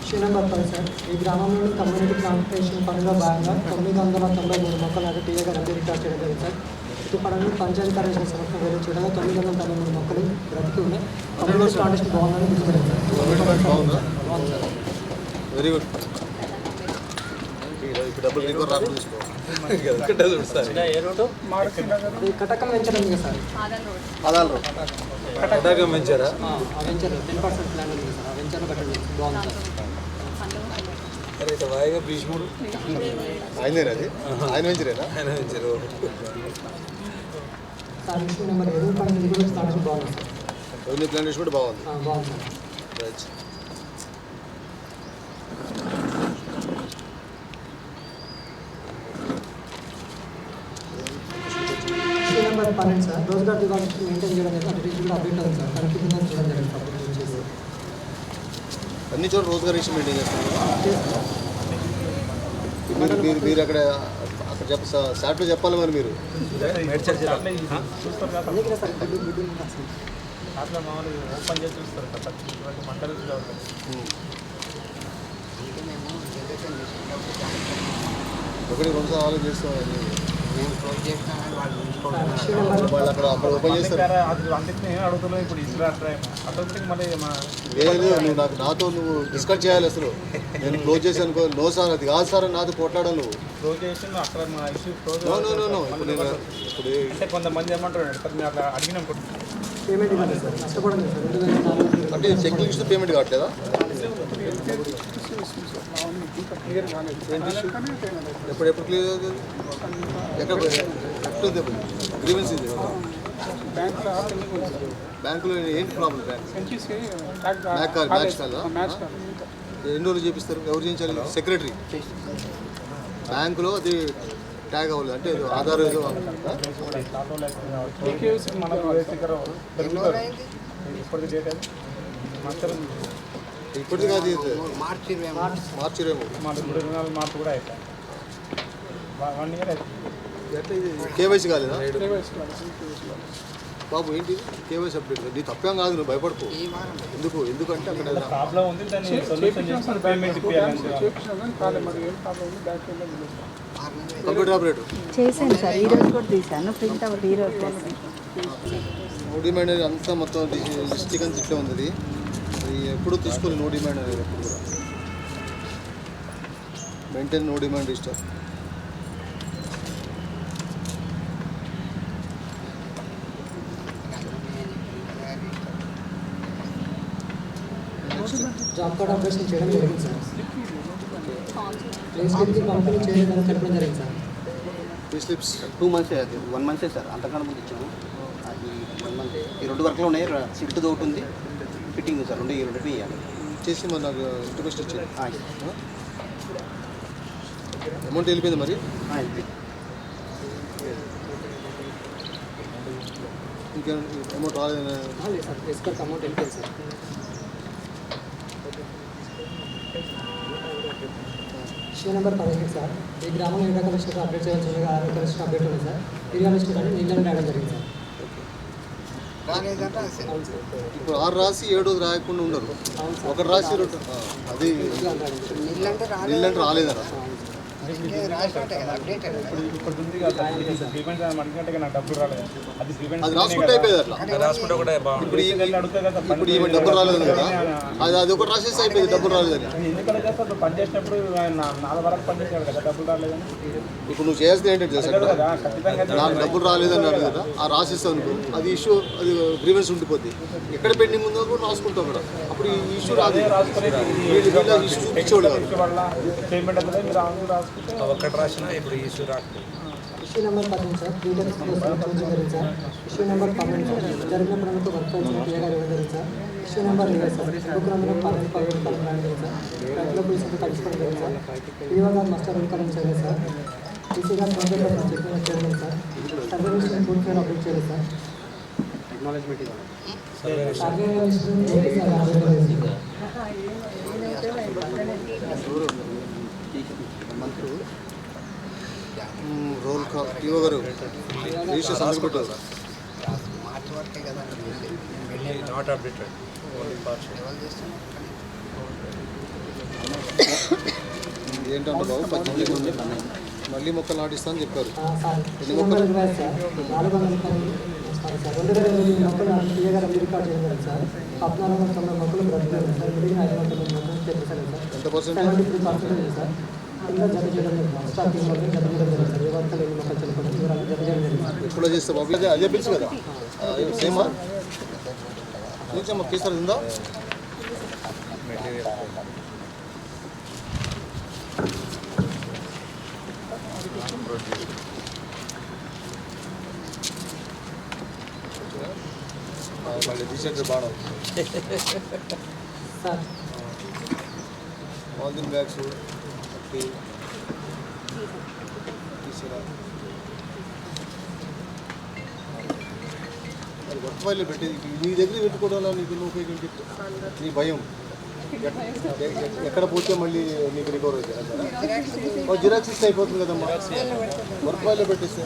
ఇష్యూ నెంబర్ 10 సార్. ఈ గ్రామంలోని కమ్యూనిటీ ప్లాంటేషన్ పనిలో భాగంగా 993 మొక్కలు టీఏ గారు ఎంబీ రికార్డ్ చేయడం జరిగింది సార్. పడని పంచాయతీ కార్యదర్శి సంస్థ వేరే చూడగా 913 మొక్కలు బ్రతికి ఉన్నాయి. కమ్యూనిటీ ప్లాంటేషన్ బాగుందని గుర్తుపడింది సార్. Very good. ఇప్పుడు డబ్బులు రికవర్ రాకుండా చూసుకోవాలి. కటకం వెంచర్ ఉంది సార్, ఆదాల్ రోడ్ కటకం వెంచరా? వెంచర్ 10% ప్లాన్ ఉంది సార్. ఆ వెంచర్లో కట్టండి బాగుంది సార్. అరే ఇక వాయిగా భీష్ముడు ఆయనేనా? అది ఆయన వెంచరేనా? ఆయన వెంచరు. సార్ ఇష్యూ నెంబర్ 7 పైన రిగ్యులర్ ప్లాంటేషన్ బాగుంది సార్. రెవెన్యూ ప్లాంటేషన్ కూడా బాగుంది. బాగుంది sir. Right. Issue number 12 sir, Rozgar Diwali maintain చేయడం అనేది అటు కూడా అప్డేట్ అవుతుంది సార్. కన్ఫ్యూజన్ చూడడం జరిగింది సార్. అన్ని చోట్ల రోజుగారు ఇష్యూ మెయింటైన్ చేస్తారు. మీరు అక్కడ సాట్లో చెప్పాలి మరి. మీరు ఓపెన్ చేసి చూస్తారు మంటలు ఒకటి 2 సార్లు ఆలోచిస్తాం. వాళ్ళు అక్కడ ఓపెన్ చేస్తారు. అడుగుతున్నావు ఇప్పుడు మళ్ళీ లేదు, నువ్వు నాతో నువ్వు డిస్కస్ చేయాలి. అసలు నేను క్లోజ్ చేశాను అనుకో, నో సార్ అది కాదు సార్ అని నాతో కొట్లాడాను నువ్వు. క్లోజ్ చేసి అక్కడ మా ఇష్యూ క్లోజ్. నో ఇప్పుడు నేను అంటే కొంతమంది ఏమంటారు సార్ మేము అట్లా అడిగినాం పేమెంట్ ఇవ్వాలి సార్. కష్టపడండి సార్. 2004 అంటే చెక్ లిస్ట్ పేమెంట్ కావట్లేదా? ఎప్పుడు క్లియర్ అవుతుంది? ఎక్కడ గ్రీవెన్స్ ఇది బ్యాంకులో ఏంటి ప్రాబ్లం? మ్యాచ్ కాదా? ఎన్ని రోజులు చేపిస్తారు? ఎవరు చేయించాలి? సెక్రటరీ. బ్యాంకులో అది ట్యాగ్ అవ్వలేదు అంటే ఆధార్ ఏదో ఇప్పటిది కాదు, మార్చి 23 మార్చి కూడా అయిపోయింది. 1 ఇయర్ అయిపోయింది. కేవైసీ కాలేదా బాబు? ఏంటి కేవైసీ అప్డేట్? నీ తప్పేం కాదు, నువ్వు భయపడుకో. ఎందుకంటే అక్కడ ప్రాబ్లం ఉంది. దాన్ని సొల్యూషన్ చేస్తాను. పేమెంట్ కంప్యూటర్ ఆపరేటర్ చేశాను సార్. ఈరోజు కూడా తీశాను. ప్రింట్ అవుట్ ఈరోజు చేశాను. నో డిమాండ్ అనేది అంతా మొత్తం డిస్ట్రిక్ట్ అంతా ఇట్లా ఉంది. అది ఎప్పుడు తీసుకోవాలి నో డిమాండ్ అనేది. ఎప్పుడు కూడా maintain no demand register. Job card operation చేయడం జరిగింది సార్. ప్లేస్మెంట్కి పంపిణీ చేయడం చెప్పడం జరిగింది సార్. పే స్లిప్స్ 2 months అది 1 month సార్. అంతకన్నా ముందు ఇచ్చాము. అది 1 month. ఈ 2 వర్క్లు ఉన్నాయి. షిఫ్ట్ ఒకటి ఉంది, ఫిట్టింగ్ సార్. రెండు ఇవ్వాలి చేసి మరి నాకు ఇంటిమేషన్ వచ్చింది. అమౌంట్ వెళ్ళిపోయింది మరి. ఇంకా అమౌంట్ రాలేదన్నా? లేదు సార్, ఎస్కర్కి అమౌంట్ వెళ్ళిపోయింది సార్. ఇష్యూ నెంబర్ 15 సార్, ఈ గ్రామంలో ఏరియా కలెక్షన్ అప్డేట్ చేయాల్సిందిగా ఆరోగ్య కలెక్షన్ అప్డేట్ ఉంది సార్. ఏరియా లిస్ట్ కానీ నీళ్ళని రాయడం జరిగింది సార్. ఇప్పుడు 6 రాసి 7 రోజు రాయకుండా ఉండరు. ఒకటి రాసి 2 అది నీళ్ళంటే రాలేదన్నా? అది రాసుకుంటే అయిపోయింది. అట్లా ఇప్పుడు ఈమె డబ్బులు రాలేదు కదా, అది ఒకటి రాసేసి అయిపోయింది. డబ్బులు రాలేదని పని చేసినప్పుడు 4 వరకు పని చేసాడు కదా, డబ్బులు రాలేదని. ఇప్పుడు నువ్వు చేస్తే ఏంటంటే నాకు డబ్బులు రాలేదని అన్నాడు కదా, ఆ రాసిస్తావు అనుకో, అది ఇష్యూ, అది గ్రీవెన్స్ ఉండిపోద్ది. ఎక్కడ పెండింగ్ ఉందో కూడా రాసుకుంటావు అక్కడ. అప్పుడు ఈ ఇష్యూ రాదు. ఇష్యూ ఇచ్చేవాడు కాదు. ఒకటి రాసినా ఇప్పుడు ఇష్యూ రాదు. ఇష్యూ నెంబర్ 15 సార్, డీటెయిల్స్ జరిగింది సార్. ఇష్యూ నెంబర్ 12 సార్, జరిగిన ప్రముఖ వర్క్ క్లియర్గా ఇవ్వడం జరిగింది సార్. ఇష్యూ నెంబర్ 20 సార్, ప్రోగ్రామ్లో 12 జరిగింది సార్. రైతుల పోలీసులు కలుసుకోవడం జరిగింది సార్. ఈవోగా మాస్టర్ రూల్ చేయలేదు సార్. ఈసీగా ప్రోగ్రామ్ చెక్ చేయలేదు సార్. సర్వే పూర్తి ఫేర్ అప్డేట్ చేయలేదు sir. Acknowledgement survey roll call TO గారు రిజిస్టర్ సంతకం పెట్టారు. Not updated. ఏంటంటే బాబు 18 ఉంది. మళ్ళీ మొక్కలు నాటిస్తా అని చెప్పారు. ఎన్ని మొక్కలు మొక్కలు? సార్ 400 మొక్కలు క్లియర్గా రికార్డ్ చేయగలం సార్. 1490 మొక్కలు బ్రతుకుతాయి సార్. మిగిలిన 500 మొక్కలు చెప్పేసారు సార్. ఎంత పర్సెంటేజ్? 73% సార్. ఇంకా జత చేయడం స్టార్టింగ్ వరకు జత చేయడం జరిగింది సార్. ఏ వర్తలు ఎన్ని మొక్కలు చనిపోతాయి వివరాలు జత చేయడం జరిగింది. ఎప్పుడో చేస్తే బాబు అదే పిలుచు కదా సేమా కేసరి ఉందా? మళ్ళీ తీసేట్టు బాగా సార్ పాలిథిన్ బ్యాగ్స్ తీసిరా మరి వర్క్ ఫైల్లో పెట్టేది నీ దగ్గర పెట్టుకోవడం నీకు ఉపయోగం చెప్తే నీ భయం ఎక్కడ పోతే మళ్ళీ నీకు రికవర్ అవుతుంది. జిరాక్స్ ఇస్తే అయిపోతుంది కదమ్మా. వర్క్ ఫైల్లో పెట్టేస్తే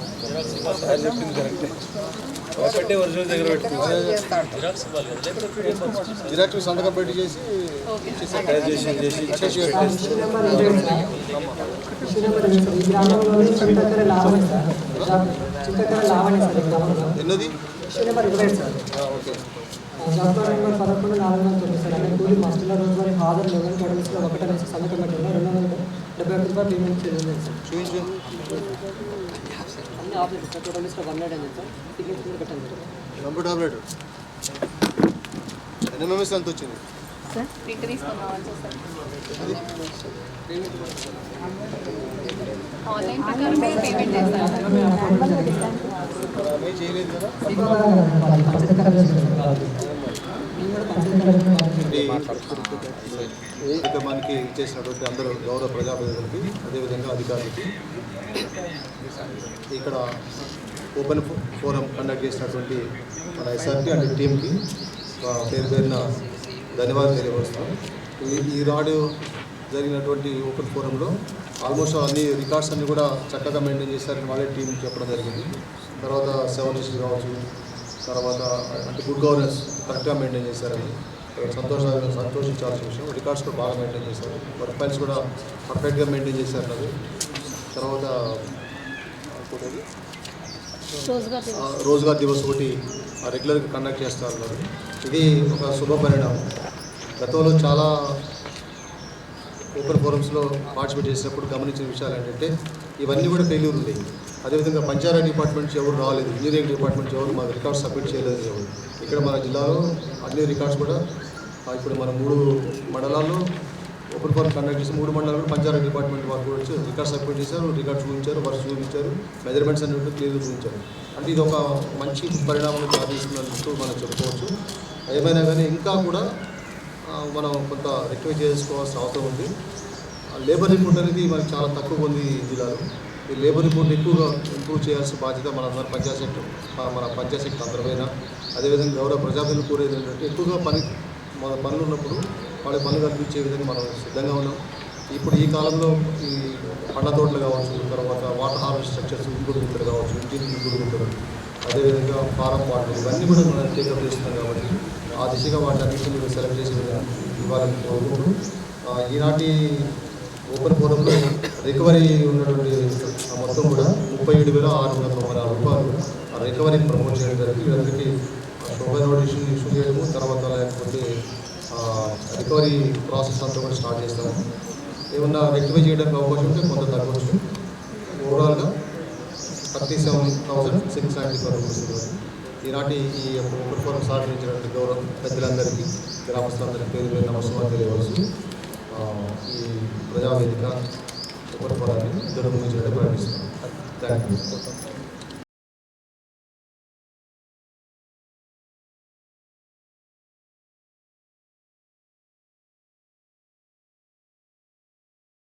జిరాక్స్ సంతకం పెట్టి చేసి ఎన్నది ఓకే. Job number 11/4/490 sir. అంటే కూలీ మాస్టర్ల రోజువారీ హాజరు 11 కేటగిరీస్లో 1 అనేసి సంతకం పెట్టిన 271 రూపాయలు పేమెంట్ చేయాలి సార్. చూపించు. అన్ని ఆబ్జెక్ట్ సార్. టోటల్ లిస్ట్లో 100 అని సార్. సిగ్నేచర్ పెట్టండి సార్. కంప్యూటర్ ఆపరేటర్ ఎన్ఎంఎంఎస్ ఎంత వచ్చింది? ఆన్లైన్ ప్రకారం పేమెంట్ చేస్తాను. చేయలేదు కదా. కార్యక్రమానికి ఇచ్చేసినటువంటి అందరూ గౌరవ ప్రజాప్రతినిధులకి అదేవిధంగా అధికారులకి ఇక్కడ ఓపెన్ ఫోరం కండక్ట్ చేసినటువంటి మన ఎస్ఆర్పి అండ్ టీంకి పేరు పేరున ధన్యవాదాలు తెలియవస్తున్నాం. ఈనాడు జరిగినటువంటి ఓపెన్ ఫోరంలో ఆల్మోస్ట్ అన్ని రికార్డ్స్ అన్నీ కూడా చక్కగా మెయింటైన్ చేశారని వాళ్ళే టీం చెప్పడం జరిగింది. తర్వాత సెవెన్ కావచ్చు, తర్వాత అంటే గుడ్ గవర్నెన్స్ కరెక్ట్గా మెయింటైన్ చేశారని సంతోషించాల్సిన విషయం. రికార్డ్స్ కూడా బాగా మెయింటైన్ చేశారు. వర్క్ ఫైల్స్ కూడా పర్ఫెక్ట్గా మెయింటైన్ చేశారన్నది. తర్వాత రోజ్గార్ దివస్ ఒకటి రెగ్యులర్గా కండక్ట్ చేస్తారన్నారు. ఇది ఒక శుభ పరిణామం. గతంలో చాలా ఓపెన్ ఫోరమ్స్లో పార్టిసిపేట్ చేసినప్పుడు గమనించిన విషయాలు ఏంటంటే ఇవన్నీ కూడా ఫెయిల్యూర్ ఉన్నాయి. అదేవిధంగా పంచాయతీ డిపార్ట్మెంట్స్ ఎవరు రాలేదు, ఇంజనీరింగ్ డిపార్ట్మెంట్స్ ఎవరు మా రికార్డ్స్ సబ్మిట్ చేయలేదు ఎవరు. ఇక్కడ మన జిల్లాలో అన్ని రికార్డ్స్ కూడా ఇప్పుడు మన 3 మండలాల్లో ఓపెన్ ఫోరం కండక్ట్ చేసి 3 మండలాలు కూడా పంచాయతీ డిపార్ట్మెంట్ వారు కూడా వచ్చి రికార్డ్స్ సబ్మిట్ చేశారు, రికార్డ్స్ చూపించారు, వర్క్స్ చూపించారు, మెజర్మెంట్స్ అన్ని క్లియర్గా చూపించారు. అంటే ఇది ఒక మంచి పరిణామాన్ని సాధిస్తున్నట్టు మనం చెప్పుకోవచ్చు. ఏమైనా కానీ ఇంకా కూడా మనం కొంత రెక్టిఫై చేసుకోవాల్సిన అవసరం ఉంది. లేబర్ రిపోర్ట్ అనేది మనకి చాలా తక్కువ ఉంది ఈ జిల్లాలో. ఈ లేబర్ రిపోర్ట్ ఎక్కువగా ఇంప్రూవ్ చేయాల్సిన బాధ్యత మన పంచాయత్ సెక్టర్ అందరిపైన. అదేవిధంగా గౌరవ ప్రజాప్రతినిధులు కోరేది ఏంటంటే ఎక్కువగా మన పనులు ఉన్నప్పుడు వాళ్ళ పనులు కల్పించే విధంగా మనం సిద్ధంగా ఉన్నాం. ఇప్పుడు ఈ కాలంలో ఈ పండ్ల తోటలు కావచ్చు, తర్వాత వాటర్ హార్వెస్ట్ స్ట్రక్చర్స్ ఇంకుడు గుంటలు కావచ్చు, ఇంటికి ఇంకుడు గుంటలు, అదేవిధంగా ఫారం వాటర్ ఇవన్నీ కూడా మనం టేకప్ చేస్తున్నాం. కాబట్టి ఆ దిశగా వాటి అన్నింటినీ మీరు సెలెక్ట్ చేసే విధంగా ఇవ్వాలని కోరుకుంటూ ఈనాటి ఓపెన్ ఫోరంలో రికవరీ ఉన్నటువంటి మొత్తం కూడా 37,694 రూపాయలు రికవరీని ప్రమోట్ చేయడం జరిగింది. వీళ్ళందరికీ షోబై నోటిఫికేషన్ ఇష్యూ చేయడము, తర్వాత లేకపోతే రికవరీ ప్రాసెస్ అంతా కూడా స్టార్ట్ చేస్తాము. ఏమన్నా రెక్టిఫై చేయడానికి అవకాశం ఉంటే కొంత తగ్గవచ్చు. ఓవరాల్గా 37,694 రూపీస్. ఈనాటి ఈ ఓపెన్ ఫోరం సహకరించినటువంటి గౌరవం పెద్దలందరికీ, గ్రామస్తులందరికీ పేరు పేరు నమస్కారం తెలియవచ్చు. ఈ ప్రజావేదిక ఓపెన్ ఫోరాన్ని ఇద్దరు ముగించినట్టు ప్రకటిస్తున్నాం. Thank you.